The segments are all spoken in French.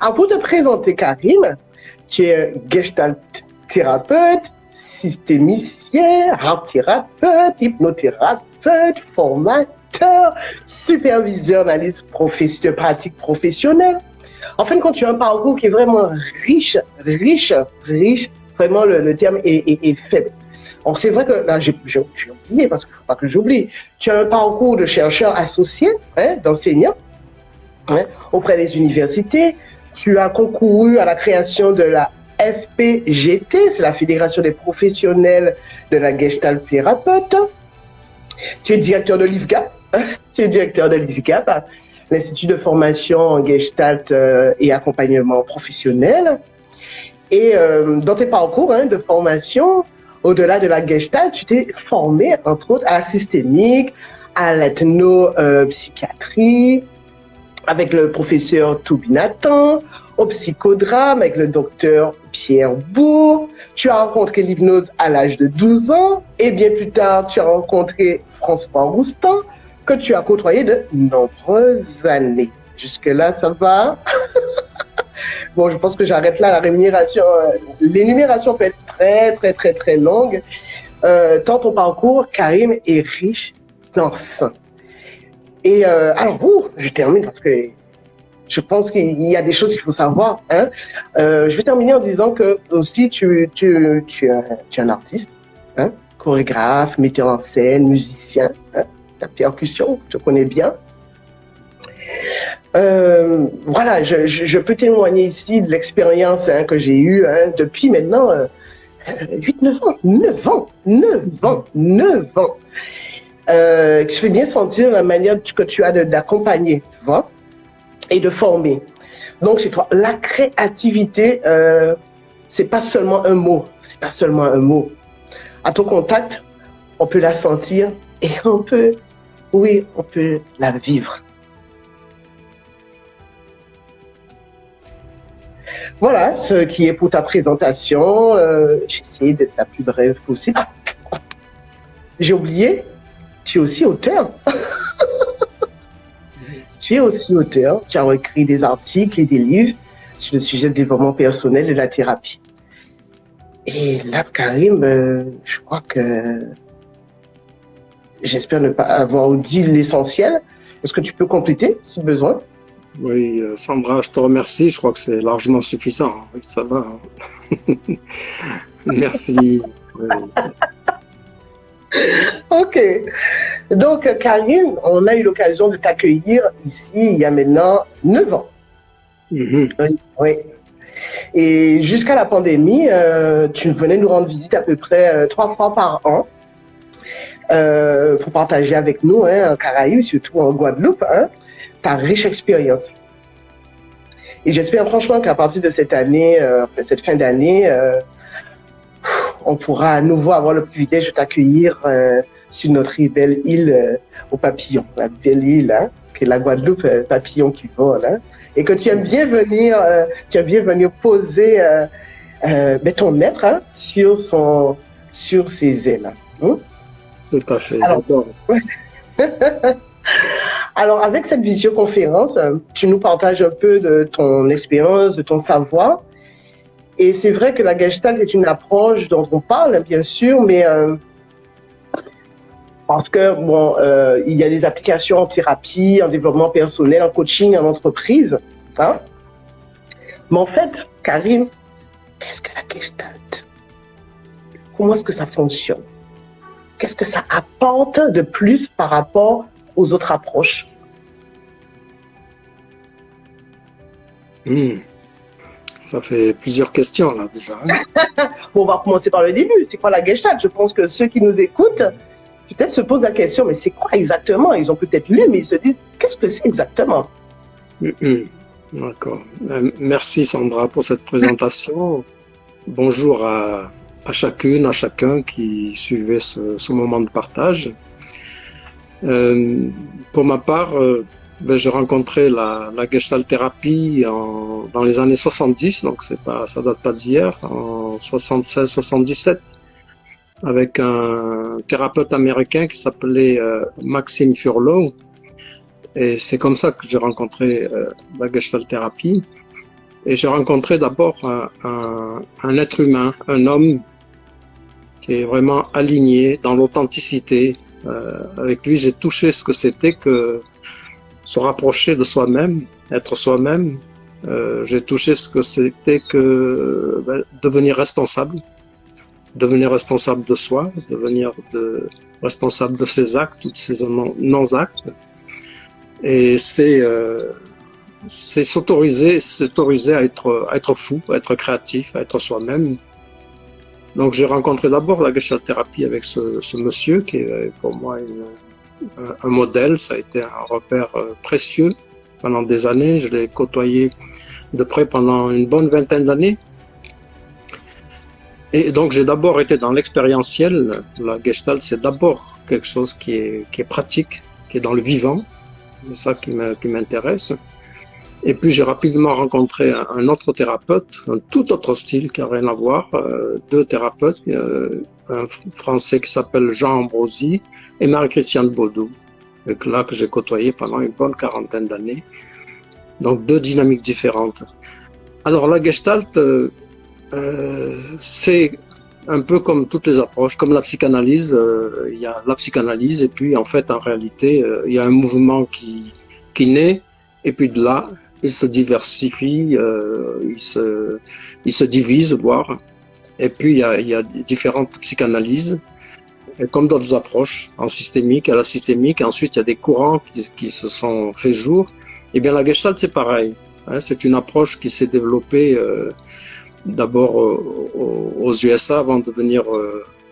Alors, pour te présenter, Karim, tu es gestalt thérapeute, systémicien, art thérapeute, hypnothérapeute, formateur, superviseur d'analyse de pratique professionnelle. En fin de compte, tu as un parcours qui est vraiment riche. Vraiment, le terme est faible. Donc, c'est vrai que là, j'ai oublié parce qu'il ne faut pas que j'oublie. Tu as un parcours de chercheur associé, d'enseignant, auprès des universités. Tu as concouru à la création de la FPGT, c'est la Fédération des professionnels de la Gestalt thérapeute. Tu es directeur de l'IFGAP, l'Institut de formation en Gestalt et accompagnement professionnel. Et dans tes parcours de formation, au-delà de la Gestalt, tu t'es formé, entre autres, à la systémique, à l'ethnopsychiatrie, avec le professeur Toubinatan, au psychodrame avec le docteur Pierre Bourg. Tu as rencontré l'hypnose à l'âge de 12 ans et bien plus tard, tu as rencontré François Roustan que tu as côtoyé de nombreuses années. Jusque-là, ça va? Bon, je pense que j'arrête là. La rémunération, l'énumération peut être très longue. Tant ton parcours, Karim, est riche dans ça. Et alors, je termine parce que je pense qu'il y a des choses qu'il faut savoir. Je vais terminer en disant que aussi tu es un artiste, chorégraphe, metteur en scène, musicien, ta percussion, je connais bien. Voilà, je peux témoigner ici de l'expérience que j'ai eue depuis maintenant 9 ans. Je fais bien sentir la manière que tu as d'accompagner, tu vois, et de former. Donc, chez toi, la créativité, c'est pas seulement un mot. À ton contact, on peut la sentir et on peut la vivre. Voilà ce qui est pour ta présentation. J'essaie d'être la plus brève possible. J'ai oublié, tu es aussi auteur. Tu as écrit des articles et des livres sur le sujet du développement personnel et de la thérapie. Et là, Karim, je crois que j'espère ne pas avoir dit l'essentiel. Est-ce que tu peux compléter si besoin? Oui, Sandra, je te remercie. Je crois que c'est largement suffisant. Oui, ça va. Merci. Ok. Donc, Karim, on a eu l'occasion de t'accueillir ici il y a maintenant 9 ans. Oui. Et jusqu'à la pandémie, tu venais nous rendre visite à peu près 3 fois par an pour partager avec nous, en Caraïbes, surtout en Guadeloupe, ta riche expérience. Et j'espère franchement qu'à partir de cette année, cette fin d'année, on pourra à nouveau avoir le privilège de t'accueillir sur notre belle île aux papillons, la belle île, qui est la Guadeloupe, papillon qui vole, et que tu aimes bien venir, poser ton être sur ses ailes. Tout à fait. Alors, avec cette visioconférence, tu nous partages un peu de ton expérience, de ton savoir. Et c'est vrai que la Gestalt est une approche dont on parle, bien sûr, mais parce que, il y a des applications en thérapie, en développement personnel, en coaching, en entreprise. Mais en fait, Karim, qu'est-ce que la Gestalt? Comment est-ce que ça fonctionne? Qu'est-ce que ça apporte de plus par rapport aux autres approches? Ça fait plusieurs questions là déjà. Bon, on va commencer par le début. C'est quoi la Gestalt? Je pense que ceux qui nous écoutent peut-être se posent la question, mais c'est quoi exactement? Ils ont peut-être lu, mais ils se disent, qu'est-ce que c'est exactement? D'accord. Merci Sandra pour cette présentation. Bonjour à chacune, à chacun qui suivait ce moment de partage. Pour ma part, j'ai rencontré la Gestalt thérapie dans les années 70, donc ça date pas d'hier, en 76-77, avec un thérapeute américain qui s'appelait Maxime Furlow. Et c'est comme ça que j'ai rencontré la Gestalt thérapie. Et j'ai rencontré d'abord un être humain, un homme qui est vraiment aligné dans l'authenticité. Avec lui, j'ai touché ce que c'était que se rapprocher de soi-même, être soi-même. J'ai touché ce que c'était que devenir responsable de soi, devenir responsable de ses actes ou de ses non-actes. Et c'est s'autoriser à être fou, à être créatif, à être soi-même. Donc j'ai rencontré d'abord la Gestalt thérapie avec ce monsieur qui est pour moi un modèle. Ça a été un repère précieux pendant des années. Je l'ai côtoyé de près pendant une bonne vingtaine d'années. Et donc j'ai d'abord été dans l'expérientiel. La Gestalt, c'est d'abord quelque chose qui est pratique, qui est dans le vivant. C'est ça qui m'intéresse. Et puis j'ai rapidement rencontré un autre thérapeute, un tout autre style qui n'a rien à voir, deux thérapeutes, un Français qui s'appelle Jean Ambrosi et Marie-Christiane Baudou, là que j'ai côtoyé pendant une bonne quarantaine d'années. Donc deux dynamiques différentes. Alors la Gestalt, c'est un peu comme toutes les approches, comme la psychanalyse, il y a la psychanalyse et puis en fait en réalité il y a un mouvement qui naît et puis de là il se diversifie, il se divise voire, et puis il y a différentes psychanalyses et comme d'autres approches en systémique, à la systémique, ensuite il y a des courants qui se sont fait jour. Et bien la Gestalt c'est pareil, hein, c'est une approche qui s'est développée d'abord aux USA avant de venir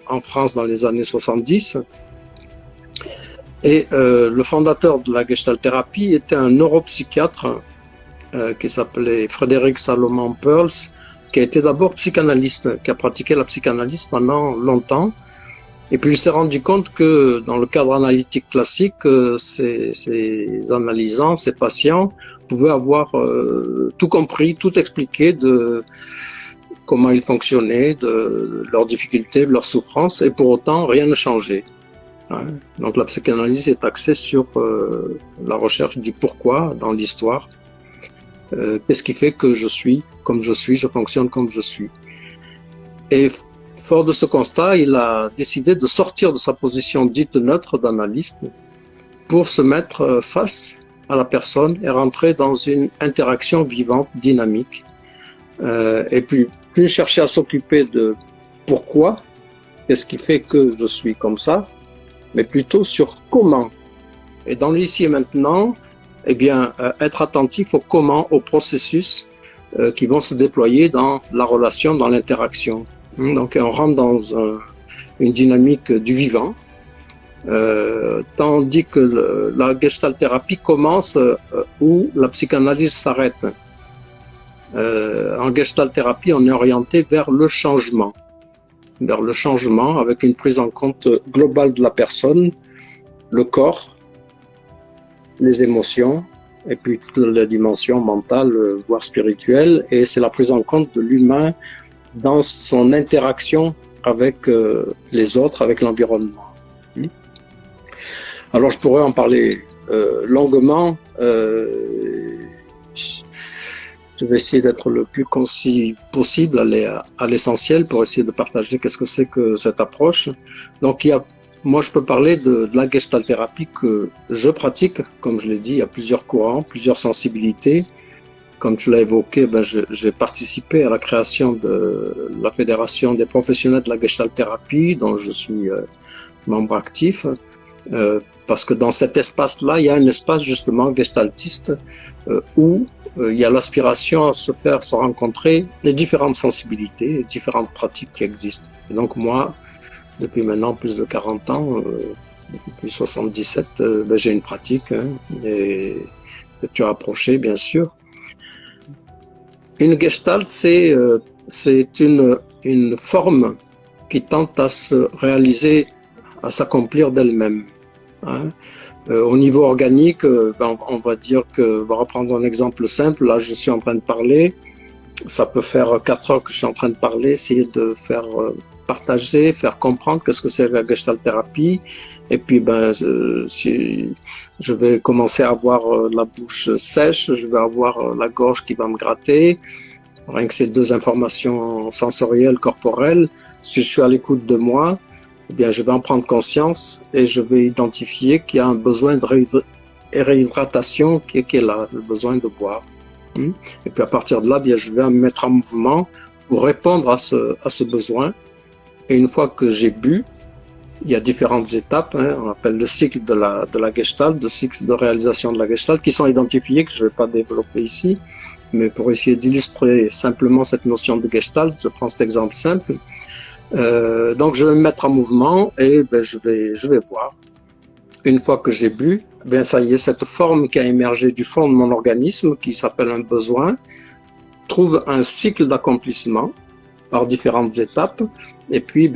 en France dans les années 70. Et le fondateur de la Gestalt thérapie était un neuropsychiatre qui s'appelait Frédéric Salomon Perls, qui a été d'abord psychanalyste, qui a pratiqué la psychanalyse pendant longtemps. Et puis il s'est rendu compte que dans le cadre analytique classique, ces analysants, ces patients pouvaient avoir tout compris, tout expliqué de comment ils fonctionnaient, de leurs difficultés, de leurs souffrances, et pour autant rien ne changeait. Donc la psychanalyse est axée sur la recherche du pourquoi dans l'histoire. Qu'est-ce qui fait que je suis comme je suis, je fonctionne comme je suis. Et fort de ce constat, il a décidé de sortir de sa position dite neutre d'analyste pour se mettre face à la personne et rentrer dans une interaction vivante, dynamique. Et puis, plus chercher à s'occuper de pourquoi, qu'est-ce qui fait que je suis comme ça, mais plutôt sur comment. Et dans l'ici et maintenant, eh bien, être attentif au comment, au processus qui vont se déployer dans la relation, dans l'interaction. Donc, on rentre dans une dynamique du vivant, tandis que la Gestalt thérapie commence où la psychanalyse s'arrête. En Gestalt thérapie, on est orienté vers le changement avec une prise en compte globale de la personne, le corps, les émotions, et puis toute la dimension mentale, voire spirituelle, et c'est la prise en compte de l'humain dans son interaction avec les autres, avec l'environnement. Alors je pourrais en parler longuement. Je vais essayer d'être le plus concis possible, aller à l'essentiel pour essayer de partager qu'est-ce que c'est que cette approche. Donc moi je peux parler de la Gestalt thérapie que je pratique. Comme je l'ai dit, il y a plusieurs courants, plusieurs sensibilités. Comme tu l'as évoqué, j'ai participé à la création de la Fédération des professionnels de la Gestalt thérapie, dont je suis membre actif, parce que dans cet espace-là, il y a un espace justement gestaltiste où il y a l'aspiration à se rencontrer les différentes sensibilités, les différentes pratiques qui existent. Et donc moi, depuis maintenant plus de 40 ans, depuis 77, j'ai une pratique et que tu as approché bien sûr. Une Gestalt, c'est une forme qui tente à se réaliser, à s'accomplir d'elle-même. Au niveau organique, on va dire que, on va reprendre un exemple simple, là je suis en train de parler, ça peut faire 4 heures que je suis en train de parler, essayer de faire partager, faire comprendre qu'est-ce que c'est la Gestalt thérapie. Et puis, si je vais commencer à avoir la bouche sèche, je vais avoir la gorge qui va me gratter. Rien que ces deux informations sensorielles, corporelles, si je suis à l'écoute de moi, eh bien, je vais en prendre conscience et je vais identifier qu'il y a un besoin de réhydratation qui est là, le besoin de boire. Et puis à partir de là, bien, je vais me mettre en mouvement pour répondre à ce besoin. Et une fois que j'ai bu, il y a différentes étapes, on appelle le cycle de la Gestalt, le cycle de réalisation de la Gestalt, qui sont identifiés, que je ne vais pas développer ici. Mais pour essayer d'illustrer simplement cette notion de Gestalt, je prends cet exemple simple. Donc je vais me mettre en mouvement et je vais boire. Une fois que j'ai bu, ça y est, cette forme qui a émergé du fond de mon organisme, qui s'appelle un besoin, trouve un cycle d'accomplissement par différentes étapes. Et puis,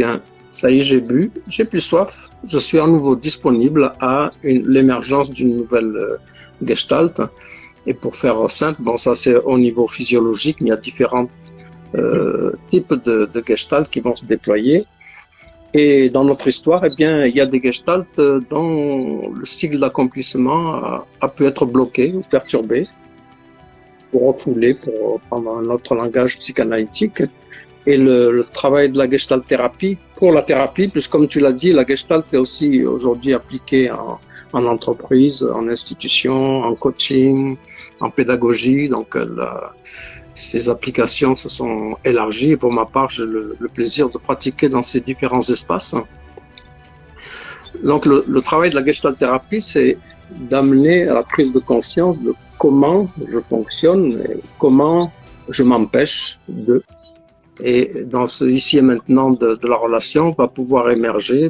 ça y est, j'ai bu, j'ai plus soif, je suis à nouveau disponible à l'émergence d'une nouvelle Gestalt. Et pour faire simple, ça c'est au niveau physiologique, mais il y a différents types de Gestalt qui vont se déployer. Et dans notre histoire, il y a des Gestalt dont le cycle d'accomplissement a pu être bloqué ou perturbé, pour refouler, pour prendre un autre langage psychanalytique. Et le travail de la Gestalt thérapie, pour la thérapie, puisque comme tu l'as dit, la Gestalt est aussi aujourd'hui appliquée en entreprise, en institution, en coaching, en pédagogie. Donc, ces applications se sont élargies. Et pour ma part, j'ai le plaisir de pratiquer dans ces différents espaces. Donc, le travail de la Gestalt thérapie, c'est d'amener à la prise de conscience de comment je fonctionne et comment je m'empêche de. Et dans ce ici et maintenant de la relation va pouvoir émerger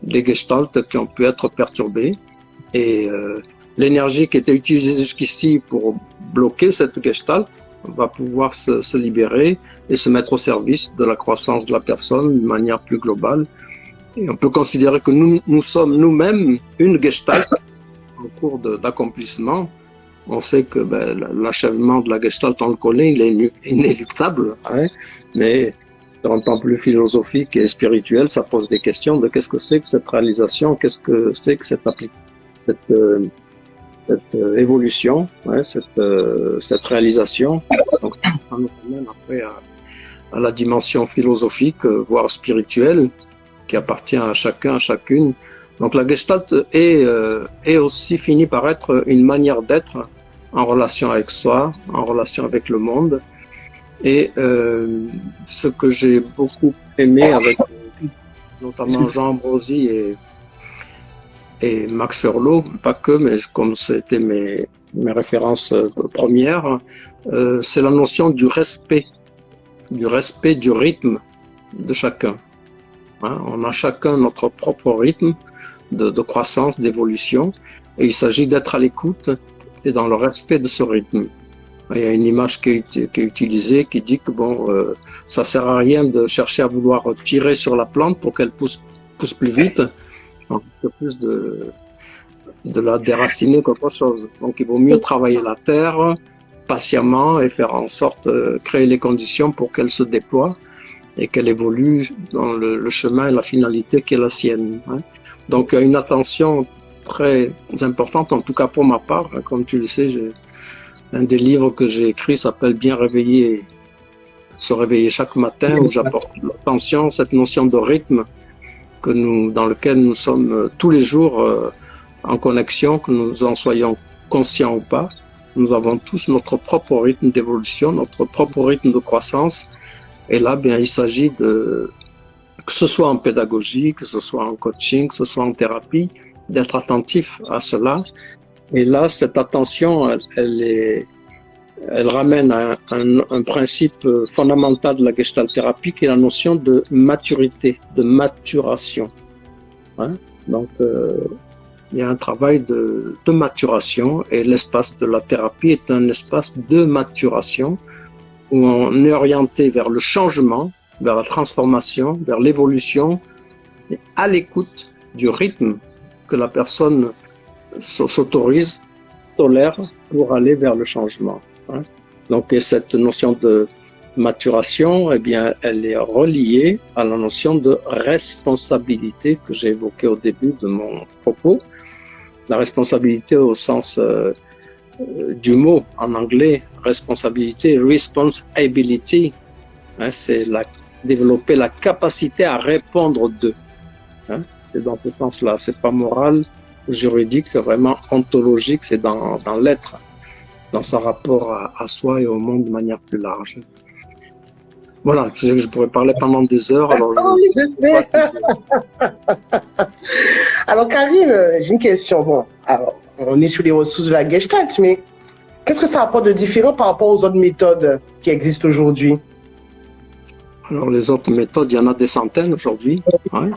des gestaltes qui ont pu être perturbées. Et l'énergie qui était utilisée jusqu'ici pour bloquer cette gestalt va pouvoir se libérer et se mettre au service de la croissance de la personne de manière plus globale. Et on peut considérer que nous sommes nous-mêmes une gestalt en cours d'accomplissement. On sait que l'achèvement de la gestalt, on le connaît, il est inéluctable, mais d'un temps plus philosophique et spirituel, ça pose des questions de qu'est-ce que c'est que cette réalisation, qu'est-ce que c'est que cette évolution, cette réalisation. Donc ça nous amène après à la dimension philosophique, voire spirituelle, qui appartient à chacun, à chacune. Donc la gestalt est aussi fini par être une manière d'être en relation avec soi, en relation avec le monde. Et ce que j'ai beaucoup aimé avec notamment Jean Ambrosi et Max Furlow, pas que, mais comme c'était mes références premières, c'est la notion du respect du rythme de chacun. On a chacun notre propre rythme de croissance, d'évolution, et il s'agit d'être à l'écoute et dans le respect de ce rythme. Il y a une image qui est utilisée qui dit que ça sert à rien de chercher à vouloir tirer sur la plante pour qu'elle pousse plus vite, donc plus de la déraciner qu'autre chose. Donc il vaut mieux travailler la terre patiemment et faire en sorte créer les conditions pour qu'elle se déploie et qu'elle évolue dans le chemin et la finalité qui est la sienne. Donc une attention très importante, en tout cas pour ma part, comme tu le sais, un des livres que j'ai écrit s'appelle Bien réveiller, se réveiller chaque matin, où j'apporte l'attention, cette notion de rythme dans lequel nous sommes tous les jours en connexion, que nous en soyons conscients ou pas. Nous avons tous notre propre rythme d'évolution, notre propre rythme de croissance. Et là, il s'agit que ce soit en pédagogie, que ce soit en coaching, que ce soit en thérapie, d'être attentif à cela. Et là, cette attention, elle ramène à un principe fondamental de la gestalt thérapie, qui est la notion de maturité, de maturation. Donc, il y a un travail de maturation, et l'espace de la thérapie est un espace de maturation où on est orienté vers le changement, vers la transformation, vers l'évolution, et à l'écoute du rythme que la personne tolère pour aller vers le changement. Donc, et cette notion maturation, eh bien, elle est reliée à la notion de responsabilité que j'ai évoquée au début de mon propos. La responsabilité au sens du mot en anglais, responsabilité, responsibility, hein, c'est développer la capacité à répondre d'eux. Hein, c'est dans ce sens-là, c'est pas moral, juridique, c'est vraiment ontologique, c'est dans l'être, dans son rapport à soi et au monde de manière plus large. Voilà, je sais que je pourrais parler pendant des heures. Alors oui, je sais. Alors, Karine, j'ai une question. Bon, alors, on est sur les ressources de la Gestalt, mais qu'est-ce que ça apporte de différent par rapport aux autres méthodes qui existent aujourd'hui? Alors, les autres méthodes, il y en a des centaines aujourd'hui. Ouais.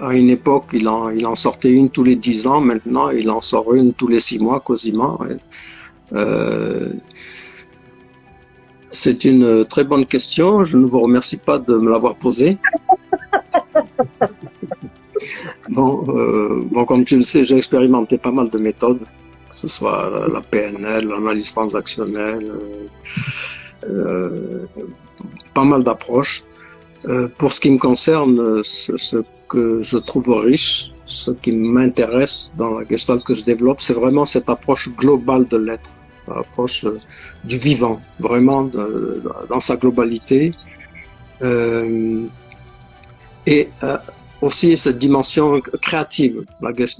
À une époque, il en sortait une tous les 10 ans. Maintenant, il en sort une tous les 6 mois, quasiment. C'est une très bonne question. Je ne vous remercie pas de me l'avoir posée. Bon, comme tu le sais, j'ai expérimenté pas mal de méthodes, que ce soit la PNL, l'analyse transactionnelle, pas mal d'approches. Pour ce qui me concerne, ce que je trouve riche, ce qui m'intéresse dans la Gestalt que je développe, c'est vraiment cette approche globale de l'être, l'approche du vivant, vraiment dans sa globalité. Aussi cette dimension créative.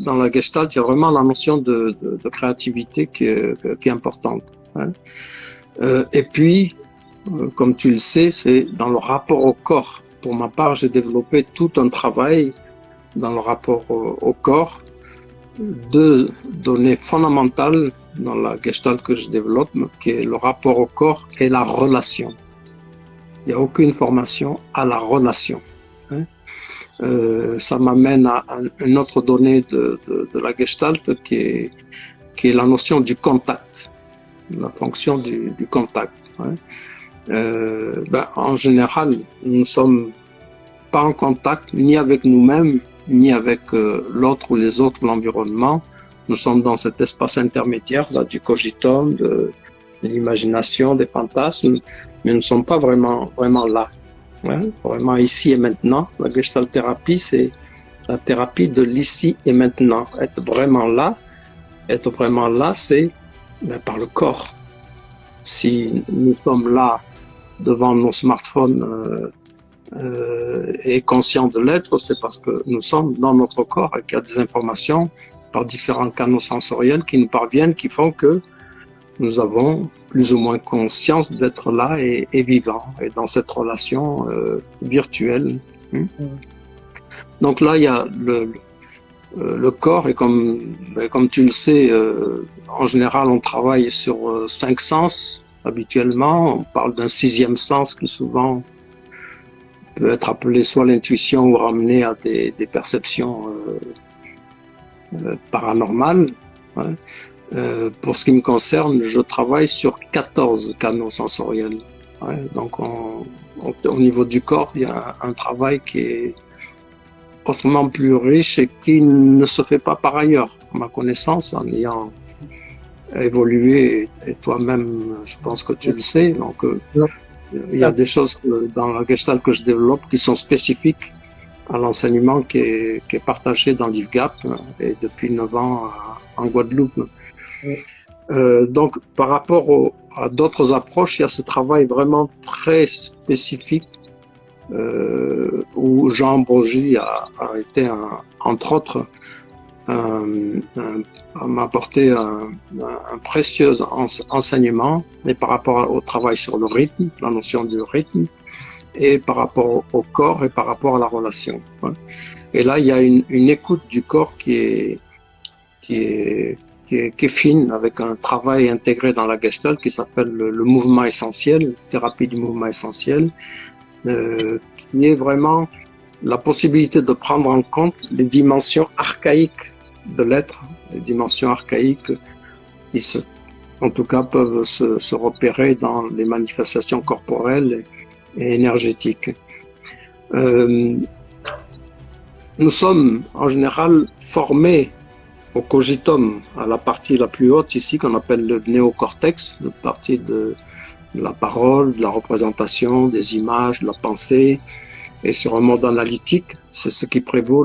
Dans la Gestalt, il y a vraiment la notion de créativité qui est importante. Hein. Et puis, comme tu le sais, c'est dans le rapport au corps. Pour ma part, j'ai développé tout un travail dans le rapport au corps, deux données fondamentales dans la Gestalt que je développe, qui est le rapport au corps et la relation. Il n'y a aucune formation à la relation. Hein. Ça m'amène à une autre donnée de la Gestalt qui est la notion du contact, la fonction du contact. Hein. En général, nous ne sommes pas en contact ni avec nous-mêmes, ni avec l'autre ou les autres de l'environnement. Nous sommes dans cet espace intermédiaire là, du cogitum, de l'imagination, des fantasmes, mais nous ne sommes pas vraiment là. Ouais, vraiment ici et maintenant. La Gestalt thérapie, c'est la thérapie de l'ici et maintenant. Être vraiment là, c'est par le corps. Si nous sommes là devant nos smartphones et conscients de l'être, c'est parce que nous sommes dans notre corps et qu'il y a des informations par différents canaux sensoriels qui nous parviennent, qui font que nous avons plus ou moins conscience d'être là et vivant, et dans cette relation virtuelle. Donc là, il y a le corps, et comme tu le sais, en général, on travaille sur 5 sens. Habituellement, on parle d'un 6e sens qui souvent peut être appelé soit l'intuition ou ramené à des perceptions paranormales. Ouais. Pour ce qui me concerne, je travaille sur 14 canaux sensoriels. Ouais. Donc, au niveau du corps, il y a un travail qui est autrement plus riche et qui ne se fait pas par ailleurs, à ma connaissance, en ayant évolué, et toi-même, je pense que tu le sais. Donc, il y a des choses dans la Gestalt que je développe qui sont spécifiques à l'enseignement qui est partagé dans l'IFGAP et depuis 9 ans en Guadeloupe. Donc, par rapport à d'autres approches, il y a ce travail vraiment très spécifique où Jean Ambrogi a été, entre autres, m'a apporté un précieux enseignement, et par rapport au travail sur le rythme, la notion du rythme, et par rapport au corps et par rapport à la relation. Et là, il y a une écoute du corps qui est fine, avec un travail intégré dans la Gestalt qui s'appelle le mouvement essentiel, thérapie du mouvement essentiel, qui est vraiment la possibilité de prendre en compte les dimensions archaïques de l'être, les dimensions archaïques qui en tout cas peuvent se repérer dans les manifestations corporelles et énergétiques. Nous sommes en général formés au cogitum, à la partie la plus haute ici qu'on appelle le néocortex, la partie de la parole, de la représentation, des images, de la pensée. Et sur un mode analytique, c'est ce qui prévaut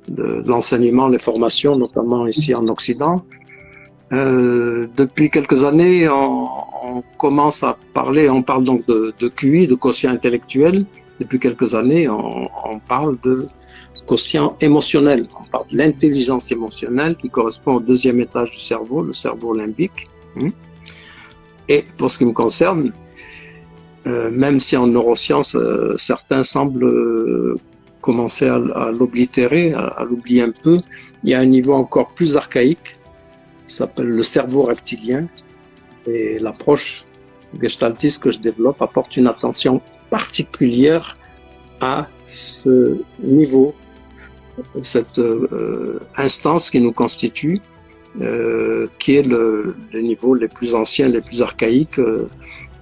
l'enseignement, les formations, notamment ici en Occident. Depuis quelques années, on commence à parler, on parle donc de QI, de quotient intellectuel. Depuis quelques années, on parle de quotient émotionnel. On parle de l'intelligence émotionnelle qui correspond au deuxième étage du cerveau, le cerveau limbique. Et pour ce qui me concerne, même si en neurosciences, certains semblent commencer à l'oblitérer, à l'oublier un peu, il y a un niveau encore plus archaïque qui s'appelle le cerveau reptilien. Et l'approche gestaltiste que je développe apporte une attention particulière à ce niveau, cette instance qui nous constitue, qui est le niveau les plus anciens, les plus archaïques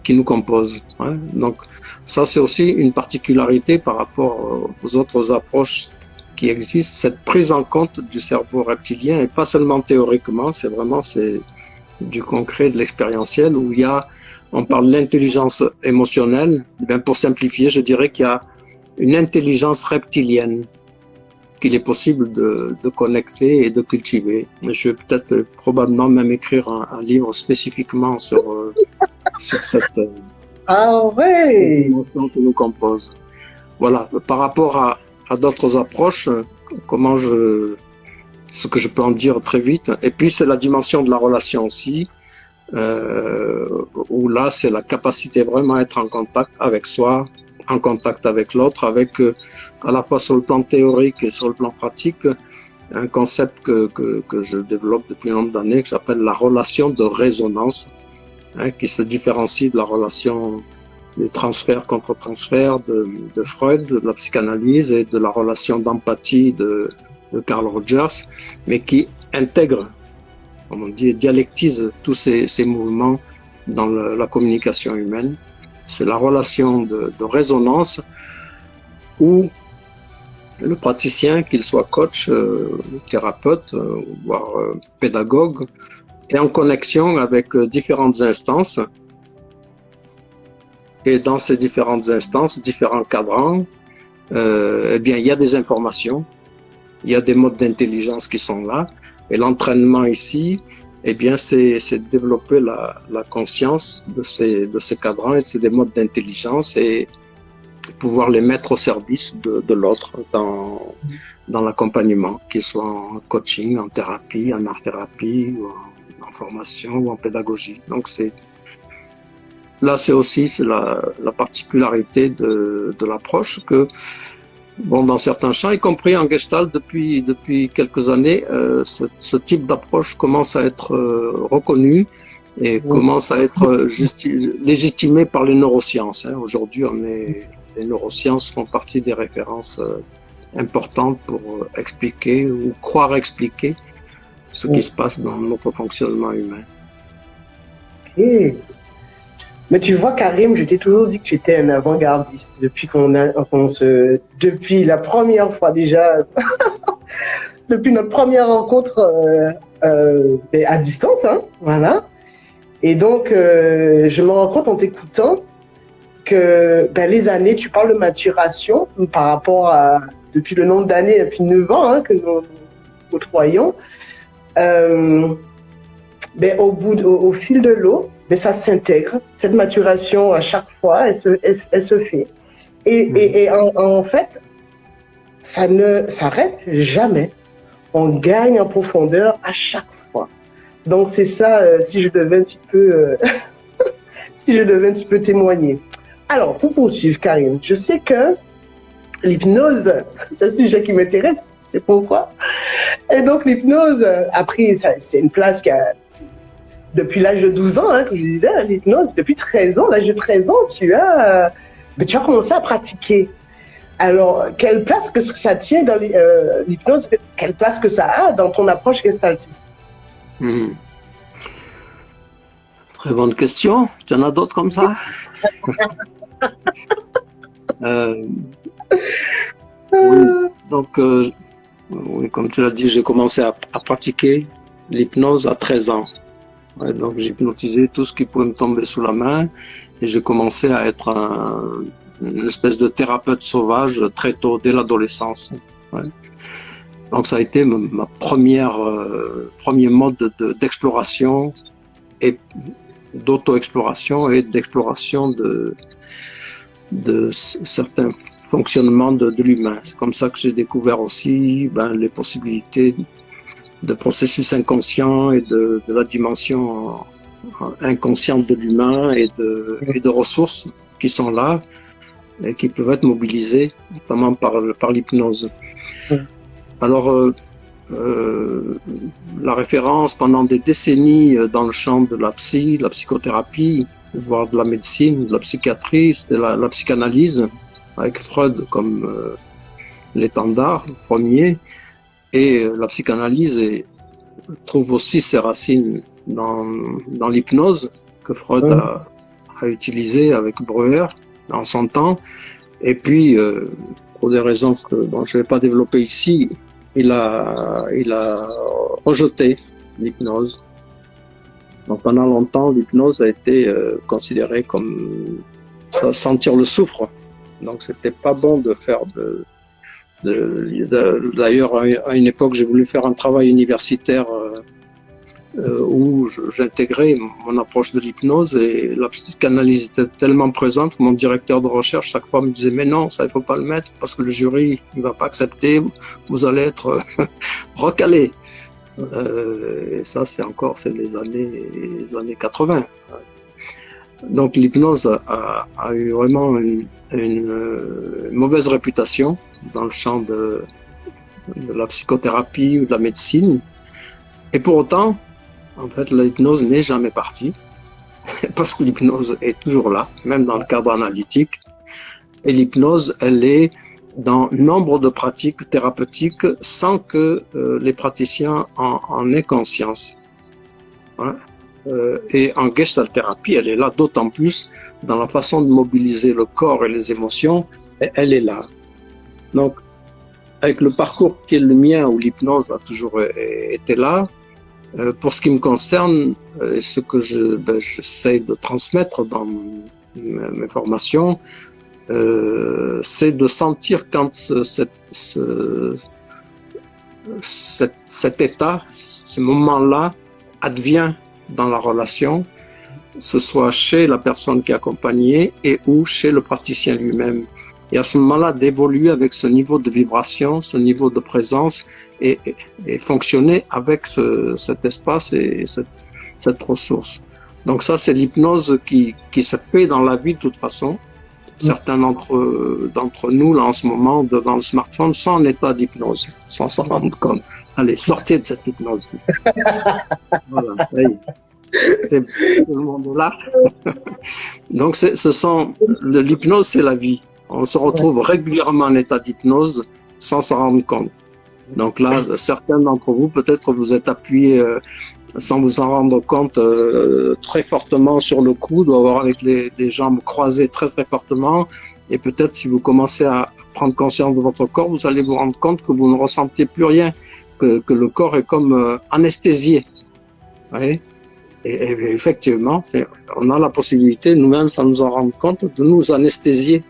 qui nous composent. Hein. Donc ça, c'est aussi une particularité par rapport aux autres approches qui existent, cette prise en compte du cerveau reptilien, et pas seulement théoriquement, c'est du concret, de l'expérientiel, où on parle de l'intelligence émotionnelle. Et bien, pour simplifier, je dirais qu'il y a une intelligence reptilienne qu'il est possible de connecter et de cultiver. Je vais peut-être probablement même écrire un livre spécifiquement sur cette émotion qui nous compose. Voilà, par rapport à d'autres approches, ce que je peux en dire très vite. Et puis c'est la dimension de la relation aussi, où là c'est la capacité vraiment à être en contact avec soi, en contact avec l'autre, avec à la fois sur le plan théorique et sur le plan pratique, un concept que je développe depuis un nombre d'années, que j'appelle la relation de résonance, qui se différencie de la relation du transfert contre transfert de Freud, de la psychanalyse, et de la relation d'empathie de Carl Rogers, mais qui intègre, comme on dit, dialectise tous ces mouvements dans la communication humaine. C'est la relation de résonance où le praticien, qu'il soit coach, thérapeute, voire pédagogue, est en connexion avec différentes instances. Et dans ces différentes instances, différents cadrans, eh bien, il y a des informations, il y a des modes d'intelligence qui sont là. Et l'entraînement ici, eh bien, c'est de développer la conscience de ces cadrans, et c'est des modes d'intelligence, et pouvoir les mettre au service de l'autre dans l'accompagnement, qu'il soit en coaching, en thérapie, en art-thérapie, ou en formation ou en pédagogie. Donc là, c'est aussi la particularité de l'approche que, bon, dans certains champs, y compris en Gestalt depuis quelques années, ce type d'approche commence à être reconnu et commence à être légitimé par les neurosciences. Hein. Aujourd'hui, les neurosciences font partie des références importantes pour expliquer ou croire expliquer ce qui se passe dans notre fonctionnement humain. Okay. Mais tu vois, Karim, je t'ai toujours dit que tu étais un avant-gardiste depuis depuis la première fois déjà, depuis notre première rencontre à distance, hein, voilà. Et donc, je me rends compte en t'écoutant que les années, tu parles de maturation par rapport à, depuis le nombre d'années, depuis 9 ans hein, que nous côtoyons, au fil de l'eau, ça s'intègre, cette maturation à chaque fois, elle se fait. Et en fait, ça ne s'arrête jamais. On gagne en profondeur à chaque fois. Donc c'est ça, si je devais un petit peu, témoigner. Alors, pour poursuivre, Karim, je sais que l'hypnose, c'est un sujet qui m'intéresse, c'est pourquoi. Et donc l'hypnose a pris, c'est une place qui a depuis l'âge de 12 ans, hein, comme je disais, l'hypnose, depuis 13 ans, l'âge de 13 ans, tu as commencé à pratiquer. Alors, quelle place que ça tient dans l'hypnose, quelle place que ça a dans ton approche gestaltiste? Très bonne question. Tu en as d'autres comme ça? Oui, donc, oui, comme tu l'as dit, j'ai commencé à pratiquer l'hypnose à 13 ans. Ouais, donc j'hypnotisais tout ce qui pouvait me tomber sous la main et j'ai commencé à être une espèce de thérapeute sauvage très tôt, dès l'adolescence. Ouais. Donc ça a été ma premier mode d'exploration et d'auto-exploration et d'exploration de certains fonctionnements de l'humain. C'est comme ça que j'ai découvert aussi les possibilités de processus inconscients et de la dimension inconsciente de l'humain et de ressources qui sont là et qui peuvent être mobilisées, notamment par l'hypnose. Alors, la référence pendant des décennies dans le champ de la psychothérapie, voire de la médecine, de la psychiatrie, c'était la psychanalyse, avec Freud comme l'étendard premier, et la psychanalyse trouve aussi ses racines dans l'hypnose que Freud a utilisé avec Breuer en son temps, et puis pour des raisons que je ne vais pas développer ici, il a rejeté l'hypnose. Donc pendant longtemps, l'hypnose a été considérée comme sentir le soufre. Donc c'était pas bon de faire d'ailleurs à une époque j'ai voulu faire un travail universitaire où j'intégrais mon approche de l'hypnose et la psychanalyse était tellement présente que mon directeur de recherche chaque fois me disait mais non, ça il faut pas le mettre parce que le jury il va pas accepter, vous allez être recalé. Et ça c'est les années 80. Donc l'hypnose a eu vraiment une mauvaise réputation dans le champ de la psychothérapie ou de la médecine. Et pour autant, en fait, l'hypnose n'est jamais partie, parce que l'hypnose est toujours là, même dans le cadre analytique. Et l'hypnose, elle est dans nombre de pratiques thérapeutiques sans que les praticiens en aient conscience. Hein? Et en gestalt-thérapie, elle est là d'autant plus dans la façon de mobiliser le corps et les émotions, et elle est là. Donc, avec le parcours qui est le mien, où l'hypnose a toujours été là, pour ce qui me concerne, ce que j'essaie de transmettre dans mes formations, c'est de sentir quand cet état, ce moment-là, advient dans la relation, ce soit chez la personne qui est accompagnée et ou chez le praticien lui-même. Et à ce moment-là, d'évoluer avec ce niveau de vibration, ce niveau de présence et fonctionner avec cet espace et cette ressource. Donc ça, c'est l'hypnose qui se fait dans la vie de toute façon. Certains d'entre nous, là, en ce moment, devant le smartphone, sont en état d'hypnose, sans s'en rendre compte. Allez, sortez de cette hypnose. Voilà, c'est tout le monde là. Donc, l'hypnose, c'est la vie. On se retrouve régulièrement en état d'hypnose sans s'en rendre compte. Donc là, certains d'entre vous, peut-être vous êtes appuyés sans vous en rendre compte très fortement sur le coude ou avoir avec les jambes croisées très très fortement. Et peut-être si vous commencez à prendre conscience de votre corps, vous allez vous rendre compte que vous ne ressentez plus rien, que le corps est comme anesthésié. Ouais. Et effectivement, on a la possibilité, nous-mêmes, sans nous en rendre compte, de nous anesthésier.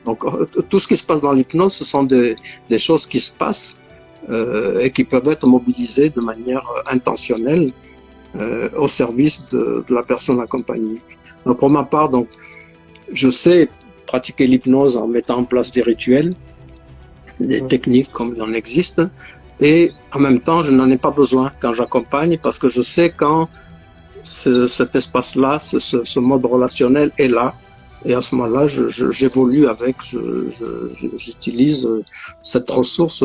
Donc, tout ce qui se passe dans l'hypnose, ce sont des choses qui se passent et qui peuvent être mobilisées de manière intentionnelle au service de la personne accompagnée. Donc, pour ma part, donc, je sais pratiquer l'hypnose en mettant en place des rituels, des techniques comme il en existe, et en même temps, je n'en ai pas besoin quand j'accompagne parce que je sais quand cet espace-là, ce mode relationnel est là. Et à ce moment-là, j'évolue avec, j'utilise cette ressource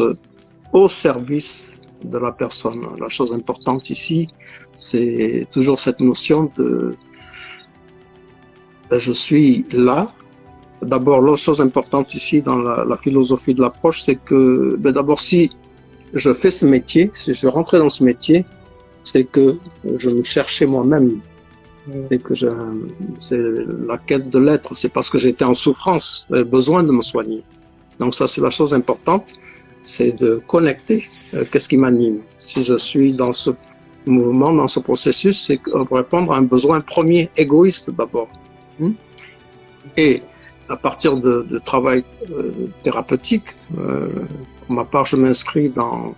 au service de la personne. La chose importante ici, c'est toujours cette notion de je suis là. D'abord, l'autre chose importante ici dans la philosophie de l'approche, c'est que d'abord, si je fais ce métier, si je rentrais dans ce métier, c'est que je me cherchais moi-même. C'est la quête de l'être, c'est parce que j'étais en souffrance, j'avais besoin de me soigner. Donc ça, c'est la chose importante, c'est de connecter qu'est-ce qui m'anime. Si je suis dans ce mouvement dans ce processus, c'est répondre à un besoin premier, égoïste d'abord. Et à partir de travail thérapeutique, pour ma part, je m'inscris dans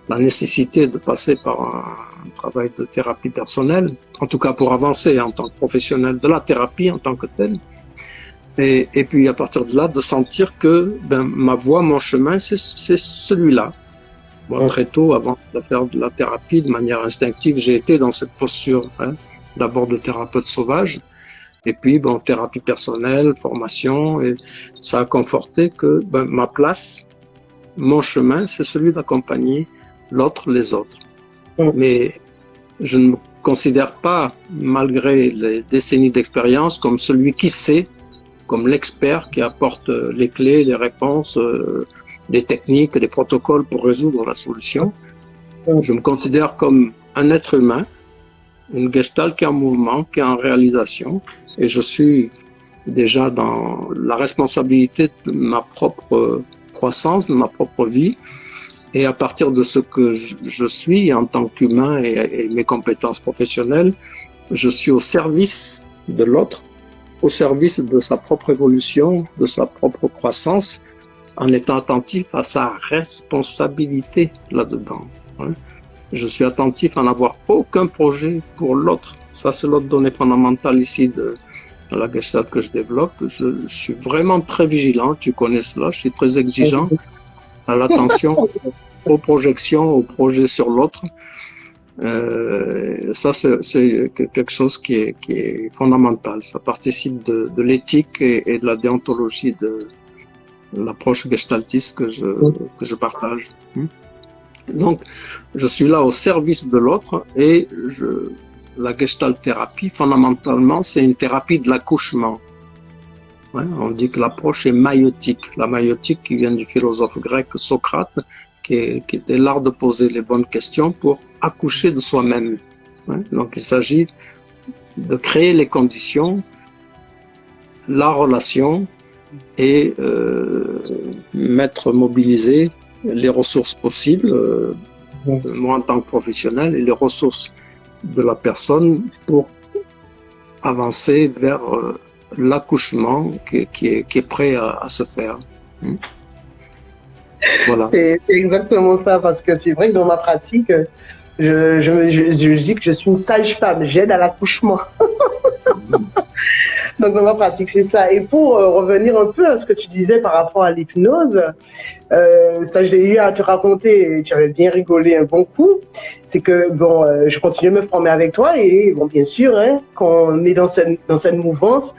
la nécessité de passer par un travail de thérapie personnelle, en tout cas pour avancer en tant que professionnel de la thérapie en tant que telle. Et puis à partir de là, de sentir que ma voie, mon chemin, c'est celui-là. Moi, très tôt, avant de faire de la thérapie, de manière instinctive, j'ai été dans cette posture, d'abord de thérapeute sauvage, et puis thérapie personnelle, formation, et ça a conforté que ma place, mon chemin, c'est celui d'accompagner l'autre, les autres. Mais je ne me considère pas, malgré les décennies d'expérience, comme celui qui sait, comme l'expert qui apporte les clés, les réponses, les techniques, les protocoles pour résoudre la solution. Je me considère comme un être humain, une gestalt qui est en mouvement, qui est en réalisation, et je suis déjà dans la responsabilité de ma propre croissance, de ma propre vie, et à partir de ce que je suis en tant qu'humain et mes compétences professionnelles, je suis au service de l'autre, au service de sa propre évolution, de sa propre croissance, en étant attentif à sa responsabilité là-dedans. Je suis attentif à n'avoir aucun projet pour l'autre. Ça, c'est l'autre donnée fondamentale ici de la Gestalt que je développe. Je suis vraiment très vigilant, tu connais cela, je suis très exigeant à l'attention, aux projections, aux projets sur l'autre. Ça, c'est quelque chose qui est fondamental. Ça participe de l'éthique et de la déontologie de l'approche gestaltiste que je partage. Donc, je suis là au service de l'autre et la gestalt thérapie, fondamentalement, c'est une thérapie de l'accouchement. On dit que l'approche est maïotique. La maïotique qui vient du philosophe grec Socrate, qui était l'art de poser les bonnes questions pour accoucher de soi-même. Donc, il s'agit de créer les conditions, la relation et mobiliser les ressources possibles, moi en tant que professionnel, et les ressources de la personne pour avancer vers l'accouchement qui est prêt à se faire. Voilà. C'est exactement ça, parce que c'est vrai que dans ma pratique, je dis que je suis une sage-femme, j'aide à l'accouchement. Donc dans ma pratique, c'est ça. Et pour revenir un peu à ce que tu disais par rapport à l'hypnose, ça je l'ai eu à te raconter et tu avais bien rigolé un bon coup. C'est que je continue à me former avec toi et bien sûr, quand on est dans cette mouvance,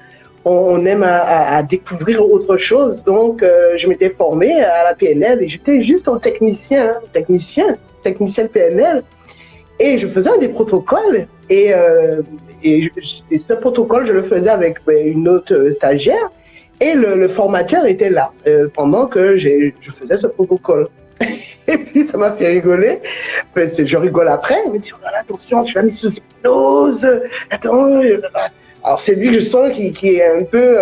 on aime à découvrir autre chose. Donc je m'étais formée à la PNL et j'étais juste en technicien PNL et je faisais des protocoles et ce protocole, je le faisais avec une autre stagiaire et le formateur était là pendant que je faisais ce protocole. Et puis, ça m'a fait rigoler. Je rigole après. Il me dit, oh, attention, tu l'as mis sous hypnose. Attends. Alors, c'est lui que je sens qui est un peu...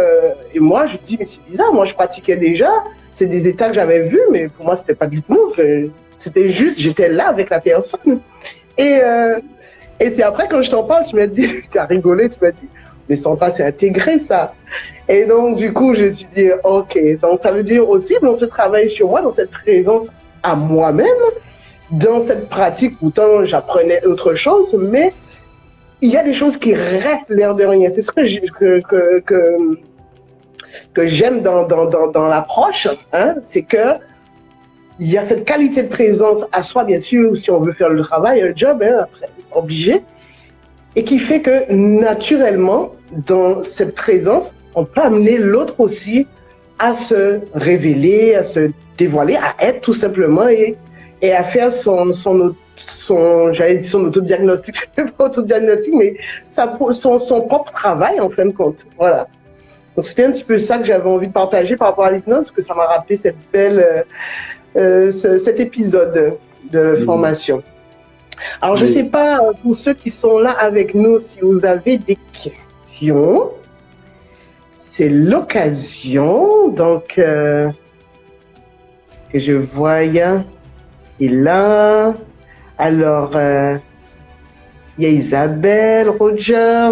et moi, je dis, mais c'est bizarre. Moi, je pratiquais déjà. C'est des états que j'avais vus, mais pour moi, c'était pas de l'hypnose. C'était juste, j'étais là avec la personne. Et c'est après, quand je t'en parle, tu m'as dit, tu as rigolé, tu m'as dit, mais sans pas, c'est intégré ça. Et donc, du coup, je me suis dit, ok. Donc, ça veut dire aussi, dans ce travail sur moi, dans cette présence à moi-même, dans cette pratique, pourtant, j'apprenais autre chose, mais il y a des choses qui restent l'air de rien. C'est ce que j'aime dans l'approche, c'est que il y a cette qualité de présence à soi, bien sûr, si on veut faire le travail, le job, après, obligé, et qui fait que naturellement, dans cette présence, on peut amener l'autre aussi à se révéler, à se dévoiler, à être tout simplement et à faire son autodiagnostic, pas autodiagnostic, mais son propre travail en fin de compte. Voilà. Donc c'était un petit peu ça que j'avais envie de partager par rapport à l'hypnose, parce que ça m'a rappelé cet épisode de formation. Alors, je ne sais pas, pour ceux qui sont là avec nous, si vous avez des questions, c'est l'occasion. Donc, que je vois, et là, alors, Il y a Isabelle, Roger,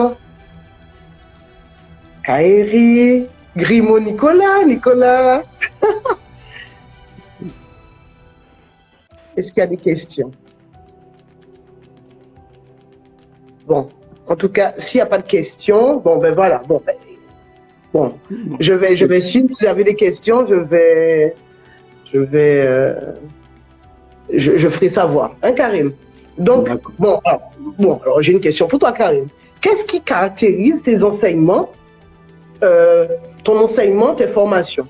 Kairi, Grimaud, Nicolas. Est-ce qu'il y a des questions? Bon, en tout cas, s'il n'y a pas de questions, bon, ben voilà. Bon, je vais suivre. Si vous avez des questions, je ferai savoir. Hein, Karim? Donc, alors j'ai une question pour toi, Karim. Qu'est-ce qui caractérise tes enseignements, ton enseignement, tes formations?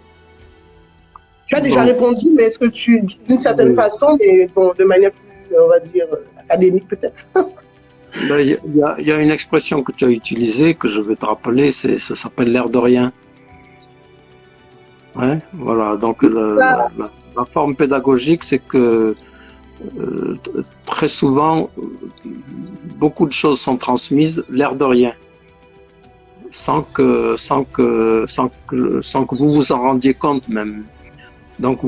Tu as déjà répondu, mais est-ce que d'une certaine façon, mais bon, de manière plus, on va dire, académique peut-être? Il y a une expression que tu as utilisée, que je vais te rappeler, ça s'appelle l'air de rien. Ouais, voilà, donc la forme pédagogique, c'est que très souvent, beaucoup de choses sont transmises, l'air de rien, sans que vous vous en rendiez compte même. Donc,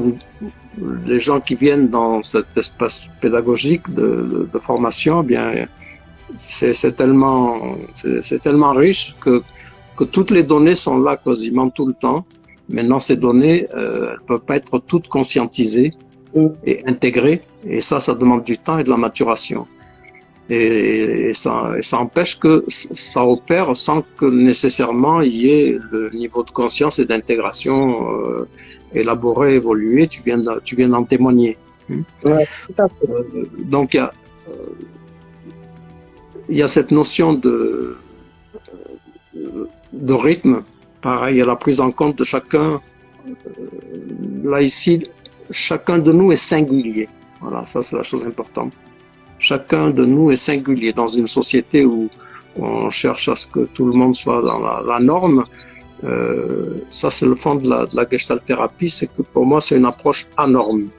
les gens qui viennent dans cet espace pédagogique de formation, eh bien, c'est tellement riche que toutes les données sont là quasiment tout le temps. Maintenant, ces données, elles peuvent pas être toutes conscientisées et intégrées. Et ça demande du temps et de la maturation. Et ça empêche que ça opère sans que nécessairement il y ait le niveau de conscience et d'intégration élaboré, évolué. Tu viens d'en témoigner. Ouais, tout à fait. Donc il y a cette notion de rythme. Pareil, il y a la prise en compte de chacun. Là ici, chacun de nous est singulier. Voilà, ça c'est la chose importante. Chacun de nous est singulier dans une société où on cherche à ce que tout le monde soit dans la norme. Ça, c'est le fond de la Gestalt thérapie, c'est que pour moi, c'est une approche anorme.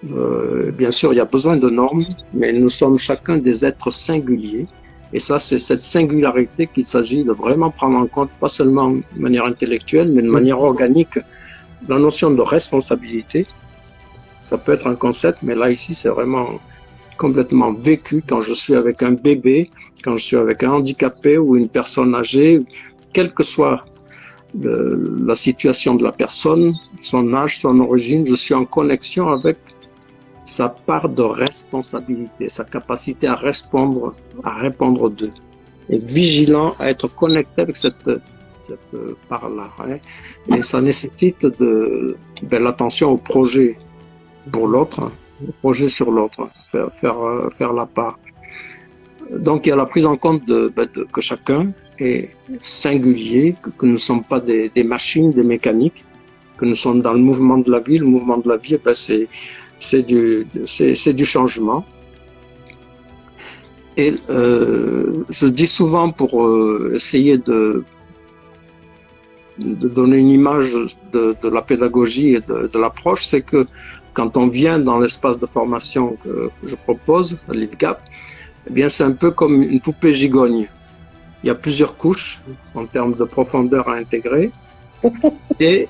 Bien sûr, il y a besoin de normes, mais nous sommes chacun des êtres singuliers. Et ça, c'est cette singularité qu'il s'agit de vraiment prendre en compte, pas seulement de manière intellectuelle, mais de manière organique. La notion de responsabilité, ça peut être un concept, mais là, ici, c'est vraiment complètement vécu quand je suis avec un bébé, quand je suis avec un handicapé ou une personne âgée, quelle que soit la situation de la personne, son âge, son origine, je suis en connexion avec sa part de responsabilité, sa capacité à répondre d'eux, et vigilant à être connecté avec cette part-là. Hein. Et ça nécessite de l'attention au projet pour l'autre, hein, le projet sur l'autre, hein, faire la part. Donc il y a la prise en compte que chacun est singulier, que nous ne sommes pas des machines, des mécaniques, que nous sommes dans le mouvement de la vie. Le mouvement de la vie, c'est du changement. Et je dis souvent, pour essayer de donner une image de la pédagogie et de l'approche, c'est que quand on vient dans l'espace de formation que je propose, à l'IFGAP, eh bien c'est un peu comme une poupée gigogne. Il y a plusieurs couches en termes de profondeur à intégrer, et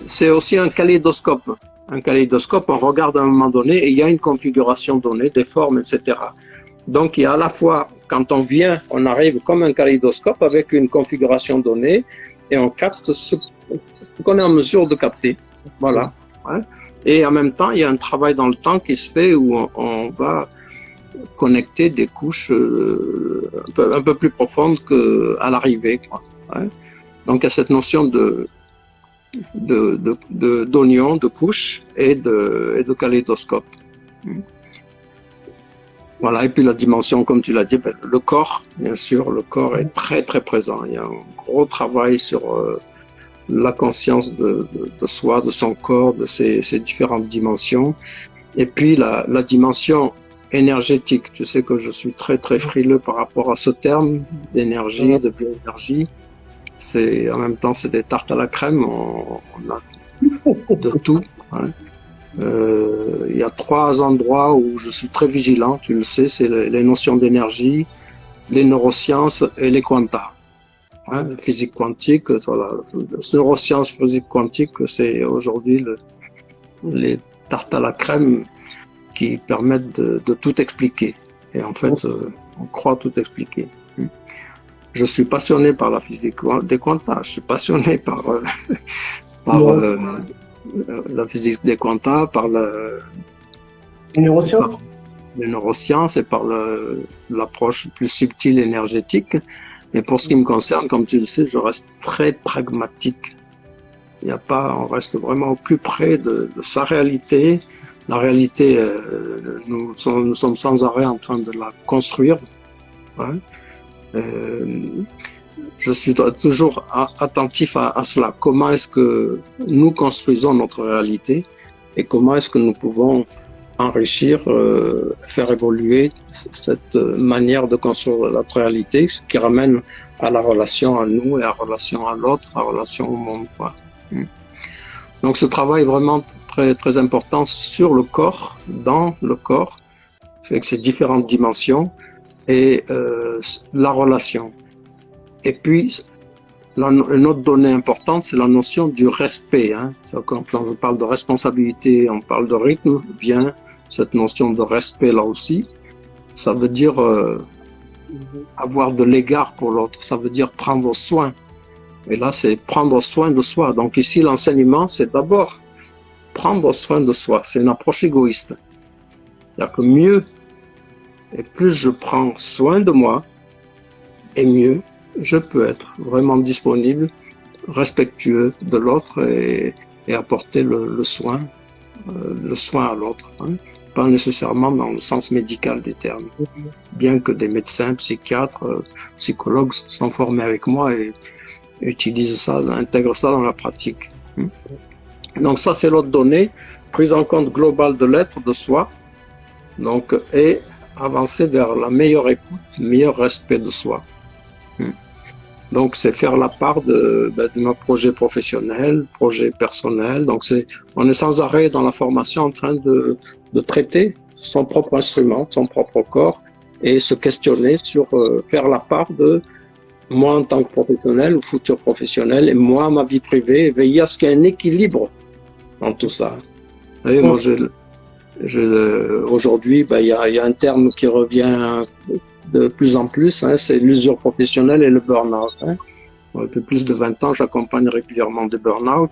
c'est aussi un kaléidoscope. Un kaléidoscope, on regarde à un moment donné et il y a une configuration donnée, des formes, etc. Donc il y a à la fois, quand on vient, on arrive comme un kaléidoscope avec une configuration donnée et on capte ce qu'on est en mesure de capter. Voilà. Ouais. Et en même temps, il y a un travail dans le temps qui se fait où on va connecter des couches un peu plus profondes qu'à l'arrivée. Ouais. Donc il y a cette notion d'oignon, de couches et de kaléidoscope. Voilà, et puis la dimension, comme tu l'as dit, le corps, bien sûr, le corps est très très présent. Il y a un gros travail sur la conscience de soi, de son corps, de ses différentes dimensions. Et puis la dimension énergétique. Tu sais que je suis très très frileux par rapport à ce terme d'énergie, de bioénergie. En même temps, c'est des tartes à la crème, on a de tout. Hein. Il y a 3 endroits où je suis très vigilant, tu le sais, c'est les notions d'énergie, les neurosciences et les quanta. Hein, physique quantique, voilà, neurosciences, physique quantique, c'est aujourd'hui les tartes à la crème qui permettent de tout expliquer. Et en fait, On croit tout expliquer. Je suis passionné par la physique des quantas. Je suis passionné par la physique des quantas, par les neurosciences. Les neurosciences et par l'approche plus subtile énergétique. Mais pour ce qui me concerne, comme tu le sais, je reste très pragmatique. On reste vraiment au plus près de sa réalité. La réalité, nous sommes sans arrêt en train de la construire. Ouais. Je suis toujours attentif à cela. Comment est-ce que nous construisons notre réalité et comment est-ce que nous pouvons enrichir, faire évoluer cette manière de construire notre réalité, ce qui ramène à la relation à nous et à la relation à l'autre, à la relation au monde, quoi. Donc ce travail est vraiment très, très important sur le corps, dans le corps, avec ses différentes dimensions et la relation. Et puis, une autre donnée importante, c'est la notion du respect. Quand on parle de responsabilité, on parle de rythme, vient cette notion de respect là aussi. Ça veut dire avoir de l'égard pour l'autre, ça veut dire prendre soin. Et là, c'est prendre soin de soi. Donc ici, l'enseignement, c'est d'abord prendre soin de soi. C'est une approche égoïste. C'est-à-dire que mieux et plus je prends soin de moi, et mieux je peux être vraiment disponible, respectueux de l'autre et apporter le soin à l'autre. Pas nécessairement dans le sens médical du terme. Bien que des médecins, psychiatres, psychologues sont formés avec moi et utilisent ça, intègrent ça dans la pratique. Donc ça, c'est l'autre donnée, prise en compte globale de l'être, de soi, donc, et avancer vers la meilleure écoute, meilleur respect de soi. Donc c'est faire la part de nos projets professionnels, projets personnels. Donc on est sans arrêt dans la formation en train de traiter son propre instrument, son propre corps, et se questionner sur faire la part de moi en tant que professionnel ou futur professionnel, et moi, ma vie privée, et veiller à ce qu'il y ait un équilibre dans tout ça. Vous voyez, moi, aujourd'hui, il y a un terme qui revient de plus en plus, c'est l'usure professionnelle et le burn-out. Depuis plus de 20 ans, j'accompagne régulièrement des burn-out,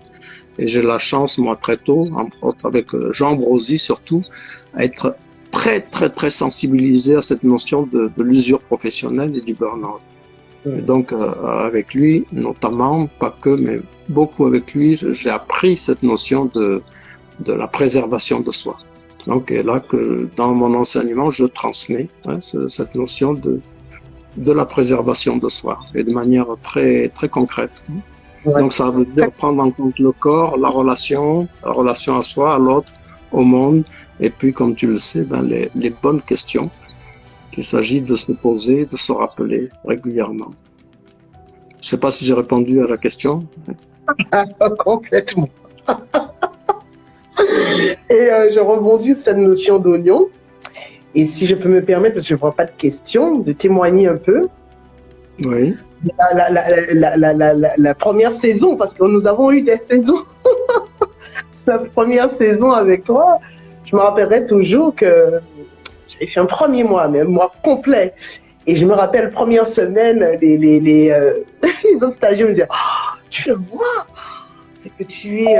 et j'ai la chance, moi, très tôt, entre autres avec Jean Brosi surtout, à être très, très, très sensibilisé à cette notion de l'usure professionnelle et du burn-out. Et donc, avec lui, notamment, pas que, mais beaucoup avec lui, j'ai appris cette notion de la préservation de soi. Donc, et là, que dans mon enseignement, je transmets cette notion de la préservation de soi, et de manière très, très concrète. Donc, ça veut dire prendre en compte le corps, la relation à soi, à l'autre, au monde, et puis, comme tu le sais, les bonnes questions qu'il s'agit de se poser, de se rappeler régulièrement. Je ne sais pas si j'ai répondu à la question. Complètement. Et je rebondis sur cette notion d'oignon. Et si je peux me permettre, parce que je ne vois pas de questions, de témoigner un peu. Oui. La première saison, parce que nous avons eu des saisons. La première saison avec toi, je me rappellerai toujours que j'avais fait un premier mois, mais un mois complet. Et je me rappelle, première semaine, les autres stagiaires me disaient oh, tu fais un mois, c'est que tu es...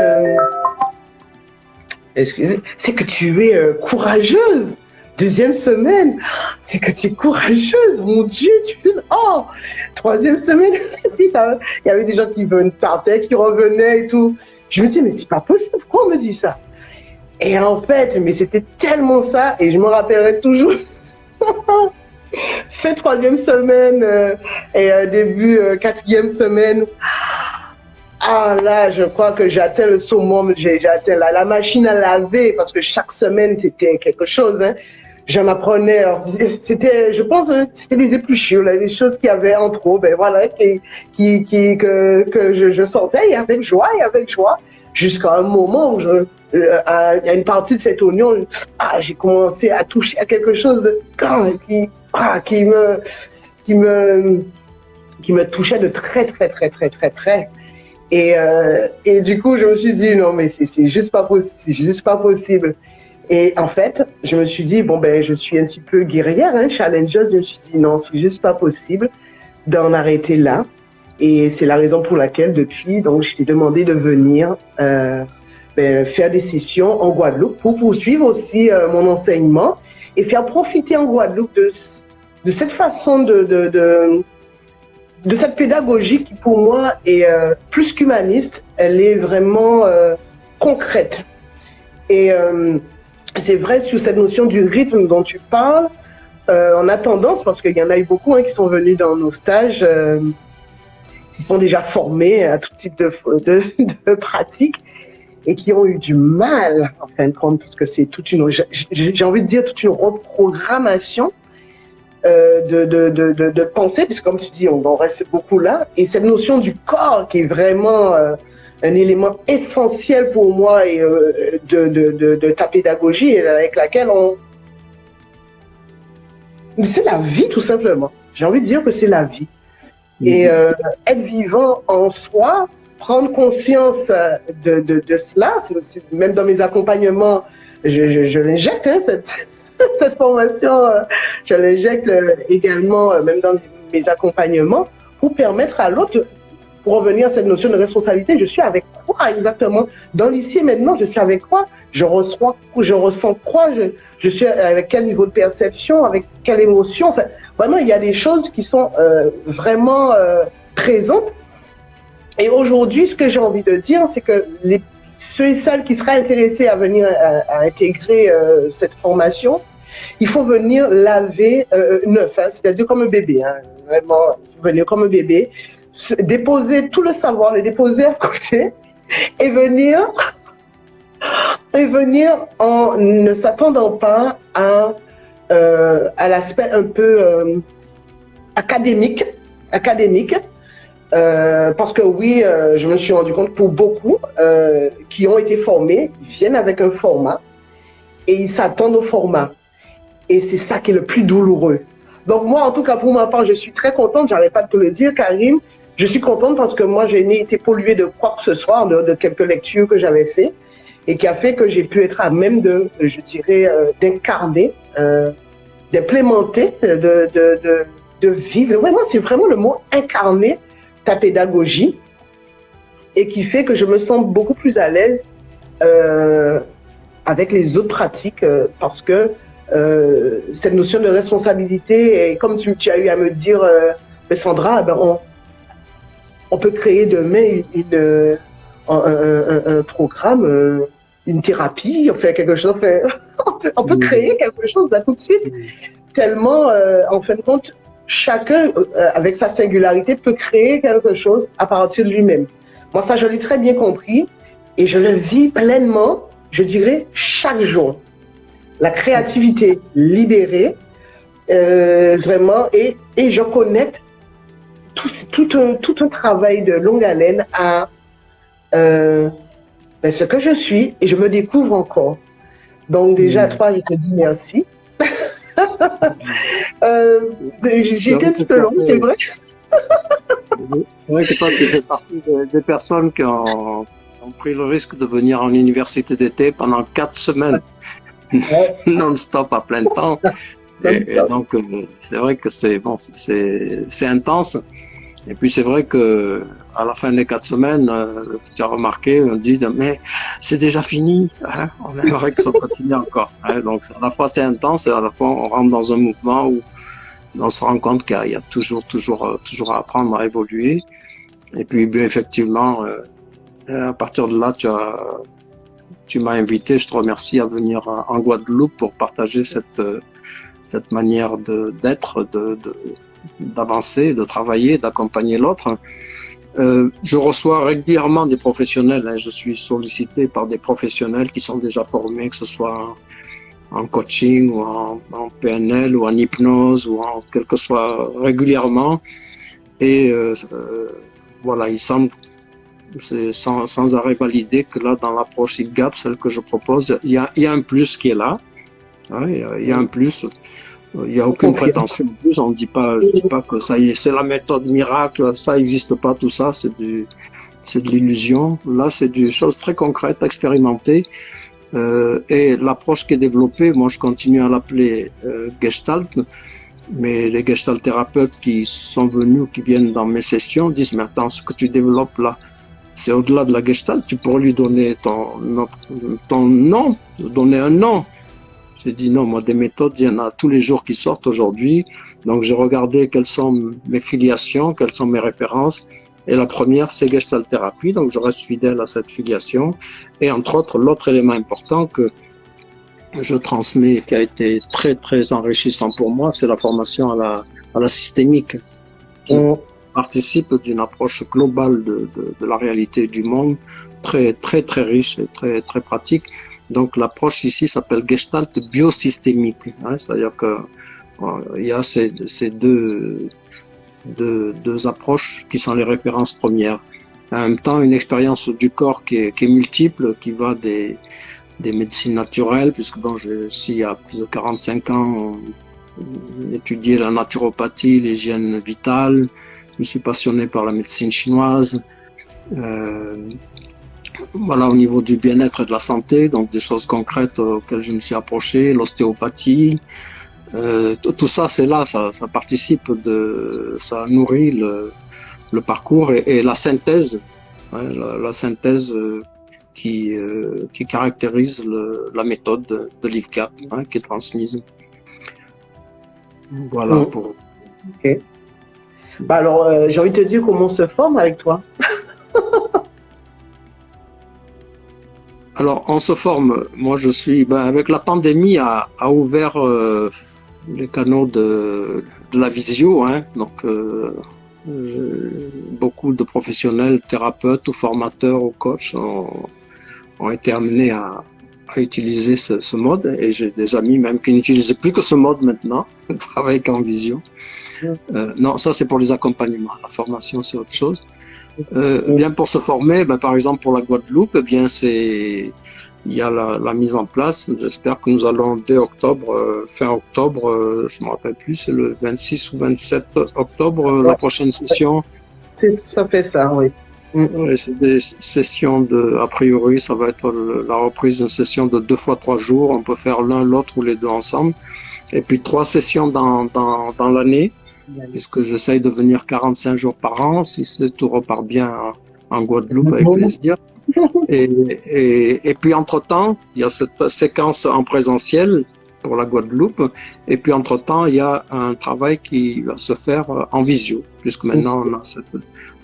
c'est que tu es courageuse. Deuxième semaine, c'est que tu es courageuse. Mon Dieu, tu fais... Oh, troisième semaine, et puis il y avait des gens qui partaient, qui revenaient et tout. Je me disais, mais c'est pas possible, pourquoi on me dit ça? Et en fait, mais c'était tellement ça, et je me rappellerai toujours. Fait troisième semaine et début quatrième semaine. Ah là, je crois que j'ai atteint le summum, j'ai atteint la machine à laver, parce que chaque semaine, c'était quelque chose. J'en apprenais, c'était, je pense, c'était les épluchures, les choses qu'il y avait en trop, que je sortais avec joie, jusqu'à un moment où il y a une partie de cet oignon, j'ai commencé à toucher à quelque chose de qui me touchait de très, très, très, très, très près. Et du coup, je me suis dit, non, mais c'est juste pas possible. Et en fait, je me suis dit, bon, ben, je suis un petit peu guerrière, hein, challengeuse. Je me suis dit, non, c'est juste pas possible d'en arrêter là. Et c'est la raison pour laquelle, depuis, donc, je t'ai demandé de venir faire des sessions en Guadeloupe pour poursuivre aussi mon enseignement et faire profiter en Guadeloupe de cette façon de cette pédagogie qui, pour moi, est plus qu'humaniste. Elle est vraiment concrète. Et c'est vrai, sur cette notion du rythme dont tu parles, on a tendance, parce qu'il y en a eu beaucoup qui sont venus dans nos stages, qui sont déjà formés à tout type de pratiques et qui ont eu du mal, en fin de compte, parce que c'est toute une, j'ai envie de dire, toute une reprogrammation de pensée, puisque comme tu dis, on reste beaucoup là, et cette notion du corps qui est vraiment un élément essentiel pour moi et de ta pédagogie avec laquelle c'est la vie tout simplement. J'ai envie de dire que c'est la vie. Et être vivant en soi, prendre conscience de cela, même dans mes accompagnements, je l'injecte, hein, cette formation, je l'injecte également, même dans mes accompagnements, pour permettre à l'autre, pour revenir à cette notion de responsabilité, je suis avec quoi exactement? Dans l'ici et maintenant, je suis avec quoi? Je ressens quoi? Je suis avec quel niveau de perception? Avec quelle émotion? Enfin, vraiment, il y a des choses qui sont vraiment présentes. Et aujourd'hui, ce que j'ai envie de dire, c'est que ceux et celles qui seraient intéressés à venir à intégrer cette formation, il faut venir laver neuf, hein, c'est-à-dire comme un bébé. Hein, vraiment, il faut venir comme un bébé, déposer tout le savoir, le déposer à côté et venir en ne s'attendant pas à l'aspect un peu académique. Parce que oui, je me suis rendu compte pour beaucoup qui ont été formés, ils viennent avec un format et ils s'attendent au format. Et c'est ça qui est le plus douloureux. Donc moi, en tout cas, pour ma part, je suis très contente, j'arrête pas de te le dire, Karim. Je suis contente parce que moi, je n'ai été polluée de quoi que ce soit, en dehors de quelques lectures que j'avais fait et qui a fait que j'ai pu être à même de, je dirais, d'incarner, d'implémenter, de vivre. Vraiment, c'est vraiment le mot incarner ta pédagogie et qui fait que je me sens beaucoup plus à l'aise avec les autres pratiques parce que cette notion de responsabilité, et comme tu as eu à me dire, Sandra, on peut créer demain un programme, une thérapie, on fait quelque chose, on peut créer quelque chose là tout de suite, tellement, en fin de compte, chacun, avec sa singularité, peut créer quelque chose à partir de lui-même. Moi, ça, je l'ai très bien compris et je le vis pleinement, je dirais, chaque jour. La créativité libérée, vraiment, et je connecte tout un travail de longue haleine à ce que je suis et je me découvre encore. Donc déjà, toi, je te dis merci. J'ai été un petit peu long, c'est vrai. C'est vrai que toi, tu fais partie des personnes qui ont pris le risque de venir en université d'été pendant 4 semaines, non-stop à plein temps. Et donc, c'est vrai que c'est intense. Et puis c'est vrai que à la fin des 4 semaines, tu as remarqué, on dit mais c'est déjà fini, hein, on aimerait que ça continue encore. Hein, donc à la fois c'est intense et à la fois on rentre dans un mouvement où on se rend compte qu'il y a toujours à apprendre, à évoluer. Et puis bien, effectivement, à partir de là, tu m'as invité, je te remercie, à venir en Guadeloupe pour partager cette manière d'être, d'avancer, de travailler, d'accompagner l'autre. Je reçois régulièrement des professionnels, hein, je suis sollicité par des professionnels qui sont déjà formés, que ce soit en coaching ou en PNL ou en hypnose ou en quel que soit régulièrement. Et voilà, il semble, c'est sans arrêt validé que là, dans l'approche IGAP, celle que je propose, il y a un plus qui est là. Hein, il y a un plus. Il n'y a aucune prétention en plus, je dis pas que ça y est, c'est la méthode miracle, ça n'existe pas, tout ça, c'est de l'illusion. Là, c'est des choses très concrètes, expérimentées, Et l'approche qui est développée, moi je continue à l'appeler Gestalt, mais les Gestalt thérapeutes qui sont venus, qui viennent dans mes sessions, disent mais attends, ce que tu développes là, c'est au-delà de la Gestalt, tu pourrais lui donner ton nom, donner un nom. J'ai dit non, moi des méthodes, il y en a tous les jours qui sortent aujourd'hui, donc j'ai regardé quelles sont mes filiations, quelles sont mes références. Et la première, c'est Gestalt thérapie, donc je reste fidèle à cette filiation. Et entre autres, l'autre élément important que je transmets, qui a été très très enrichissant pour moi, c'est la formation à la systémique, qui participe d'une approche globale de la réalité du monde, très très très riche et très très pratique. Donc l'approche ici s'appelle Gestalt biosystémique, hein, c'est-à-dire que il y a ces deux approches qui sont les références premières. En même temps, une expérience du corps qui est multiple, qui va des médecines naturelles, puisque bon, j'ai aussi, il y a plus de 45 ans, étudié la naturopathie, l'hygiène vitale. Je me suis passionné par la médecine chinoise. Voilà, au niveau du bien-être et de la santé, donc des choses concrètes auxquelles je me suis approché, l'ostéopathie. Tout ça, c'est là, ça participe ça nourrit le parcours et la synthèse, hein, la synthèse qui caractérise la méthode de l'IFCAP, hein, qui est transmise. Voilà pour. Ok. Bah alors, j'ai envie de te dire comment on se forme avec toi. Alors, on se forme. Moi, je suis, avec la pandémie, a ouvert les canaux de la visio, hein. Donc, beaucoup de professionnels, thérapeutes ou formateurs ou coachs ont été amenés à utiliser ce mode. Et j'ai des amis même qui n'utilisent plus que ce mode maintenant, travaillent qu'en visio. Non, ça c'est pour les accompagnements. La formation, c'est autre chose. Bien pour se former, par exemple pour la Guadeloupe, eh bien il y a la mise en place. J'espère que nous allons dès octobre, fin octobre, je me rappelle plus, c'est le 26 ou 27 octobre, la prochaine session. Ça fait ça, oui. C'est des sessions a priori, ça va être la reprise d'une session de 2 fois 3 jours. On peut faire l'un, l'autre ou les deux ensemble. Et puis 3 sessions dans l'année, puisque j'essaye de venir 45 jours par an, si tout repart bien en Guadeloupe, avec plaisir. Et puis entre-temps, il y a cette séquence en présentiel pour la Guadeloupe, et puis entre-temps, il y a un travail qui va se faire en visio, puisque maintenant on a cette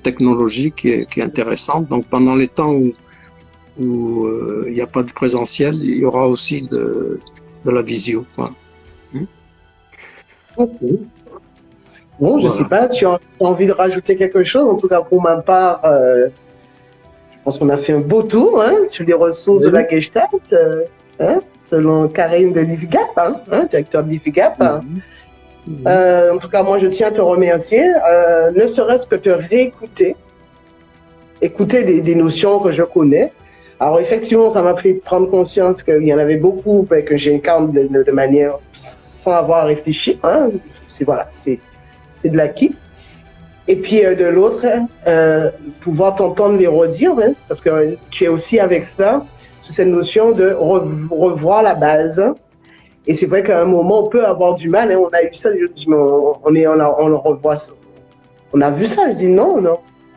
technologie qui est intéressante. Donc pendant les temps où il n'y a pas de présentiel, il y aura aussi de la visio. Voilà. Okay. Bon, je sais pas, tu as envie de rajouter quelque chose? En tout cas, pour ma part, je pense qu'on a fait un beau tour, hein, sur les ressources de la Gestalt, hein, selon Karine de l'IFGAP, hein, directeur de l'IFGAP. En tout cas, moi, je tiens à te remercier, ne serait-ce que te réécouter, écouter des notions que je connais. Alors, effectivement, ça m'a fait prendre conscience qu'il y en avait beaucoup que j'incarne de manière sans avoir réfléchi, hein. C'est de l'acquis. Et puis de l'autre, pouvoir t'entendre les redire, hein, parce que tu es aussi avec ça, sur cette notion de revoir la base. Et c'est vrai qu'à un moment, on peut avoir du mal, hein. On a eu ça, je dis, mais on le revoit. On a vu ça, je dis non,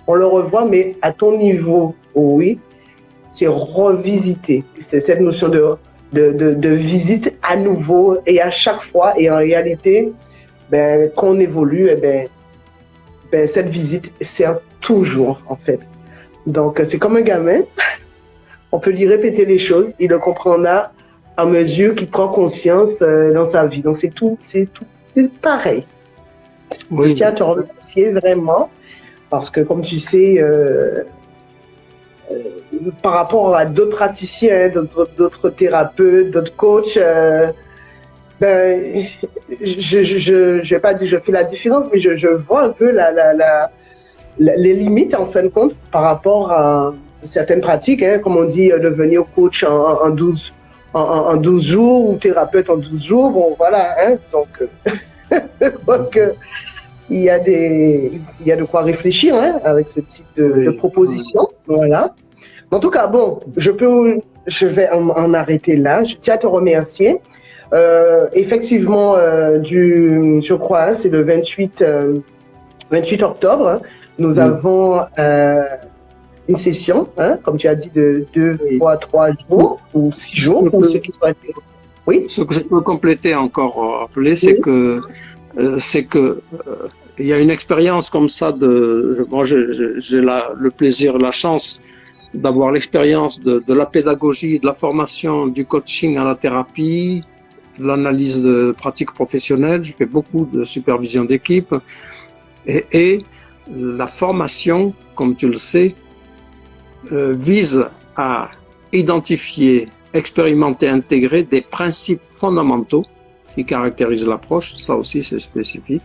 on le revoit, mais à ton niveau, oui, c'est revisiter. C'est cette notion de visite à nouveau et à chaque fois. Et en réalité, quand on évolue, cette visite sert toujours, en fait. Donc, c'est comme un gamin. On peut lui répéter les choses. Il le comprendra à mesure qu'il prend conscience dans sa vie. Donc, c'est pareil. Oui. Je tiens à te remercier vraiment parce que, comme tu sais, par rapport à d'autres praticiens, d'autres thérapeutes, d'autres coachs, je vais pas dire je fais la différence, mais je vois un peu les limites en fin de compte par rapport à certaines pratiques, hein, comme on dit, devenir coach en 12 jours ou thérapeute en 12 jours, bon voilà, hein, donc il y a de quoi réfléchir, hein, avec ce type de proposition, voilà. En tout cas, bon, je vais en arrêter là. Je tiens à te remercier. Effectivement, je crois, hein, c'est le 28 octobre. Hein, nous avons une session, hein, comme tu as dit, de 2 fois 3 jours ou 6 jours pour ceux qui sont intéressés. Oui. Ce que je peux compléter encore, rappeler, c'est que il y a une expérience comme ça moi j'ai le plaisir, la chance d'avoir l'expérience de la pédagogie, de la formation, du coaching à la thérapie, de l'analyse de pratiques professionnelles. Je fais beaucoup de supervision d'équipe et la formation, comme tu le sais, vise à identifier, expérimenter, intégrer des principes fondamentaux qui caractérisent l'approche, ça aussi c'est spécifique,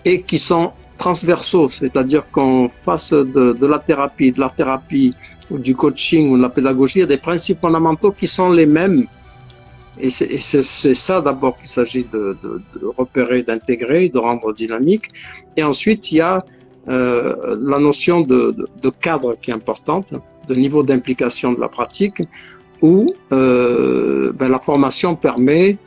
et qui sont transversaux, c'est-à-dire qu'on fasse de la thérapie, ou du coaching ou de la pédagogie, il y a des principes fondamentaux qui sont les mêmes. Et c'est ça d'abord qu'il s'agit de repérer, d'intégrer, de rendre dynamique. Et ensuite, il y a la notion de cadre qui est importante, de niveau d'implication de la pratique, où la formation permet,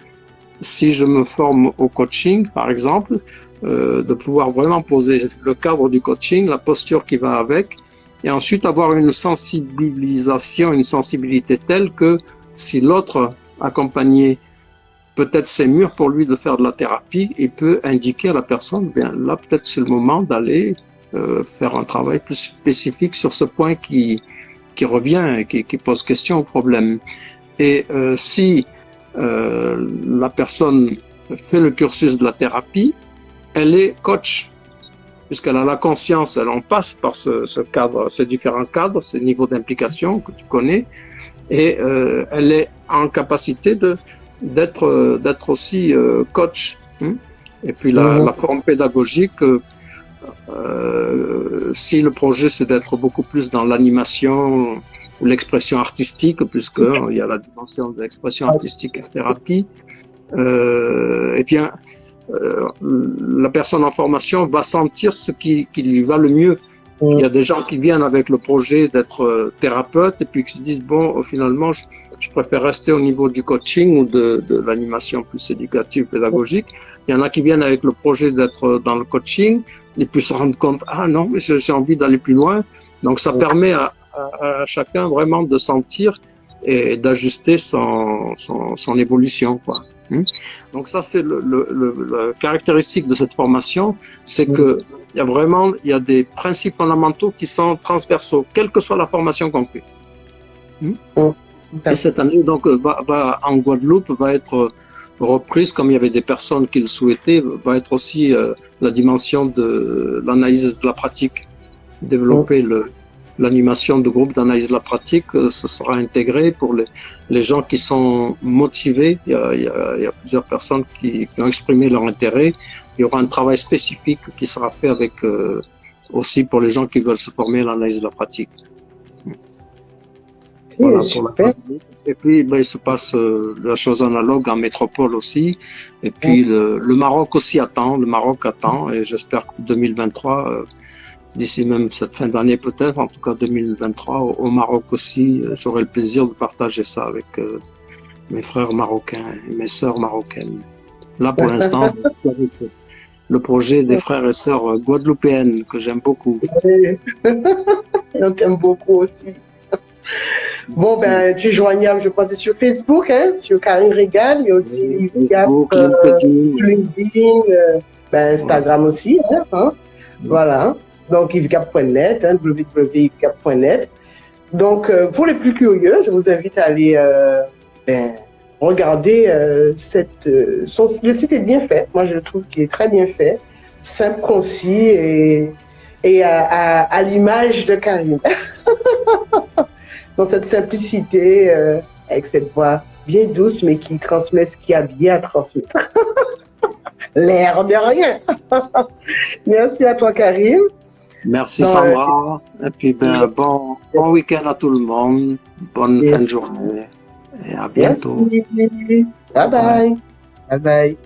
si je me forme au coaching, par exemple, de pouvoir vraiment poser le cadre du coaching, la posture qui va avec, et ensuite avoir une sensibilisation, une sensibilité telle que si l'autre accompagné, peut-être c'est mûr pour lui de faire de la thérapie, il peut indiquer à la personne, bien là peut-être c'est le moment d'aller faire un travail plus spécifique sur ce point qui revient et qui pose question au problème. Et si la personne fait le cursus de la thérapie, elle est coach, puisqu'elle a la conscience, elle passe par ce cadre, ces différents cadres, ces niveaux d'implication que tu connais, et elle est en capacité d'être aussi coach. Et puis la forme pédagogique, si le projet c'est d'être beaucoup plus dans l'animation ou l'expression artistique, puisqu'il y a la dimension de l'expression artistique et thérapie, et bien la personne en formation va sentir ce qui lui va le mieux. Il y a des gens qui viennent avec le projet d'être thérapeute et puis qui se disent bon, finalement, je préfère rester au niveau du coaching ou de l'animation plus éducative, pédagogique. Il y en a qui viennent avec le projet d'être dans le coaching et puis se rendre compte ah non, mais j'ai envie d'aller plus loin. Donc ça permet à chacun vraiment de sentir et d'ajuster son évolution, quoi. Donc ça c'est le caractéristique de cette formation, c'est que il y a des principes fondamentaux qui sont transversaux, quelle que soit la formation qu'on fait. Et cette année donc en Guadeloupe va être reprise, comme il y avait des personnes qui le souhaitaient, va être aussi la dimension de l'analyse de la pratique, développer l'animation de groupe d'analyse de la pratique, ce sera intégré pour les gens qui sont motivés. Il y a plusieurs personnes qui ont exprimé leur intérêt. Il y aura un travail spécifique qui sera fait avec aussi pour les gens qui veulent se former à l'analyse de la pratique. Voilà pour la. Et puis il se passe la chose analogue en métropole aussi. Et puis le Maroc aussi attend. Le Maroc attend et j'espère que 2023. D'ici même cette fin d'année peut-être, en tout cas 2023, au Maroc aussi, j'aurai le plaisir de partager ça avec mes frères marocains et mes sœurs marocaines. Là pour l'instant, le projet des frères et sœurs guadeloupéennes que j'aime beaucoup. On t'aime beaucoup aussi. Bon, ben, tu es joignable, je crois, c'est sur Facebook, hein, sur Karine Régal, mais aussi Facebook, LinkedIn, Instagram aussi, hein, voilà. Donc, yvesgap.net, hein, www.yvesgap.net. Donc, pour les plus curieux, je vous invite à aller regarder le site est bien fait. Moi, je le trouve qu'il est très bien fait, simple, concis et à l'image de Karine. Dans cette simplicité, avec cette voix bien douce, mais qui transmet ce qu'il y a bien à transmettre. L'air de rien. Merci à toi, Karine. Merci Sandra, et puis bon week-end à tout le monde, bonne fin de journée, et à bientôt. Merci. Bye bye. Bye bye.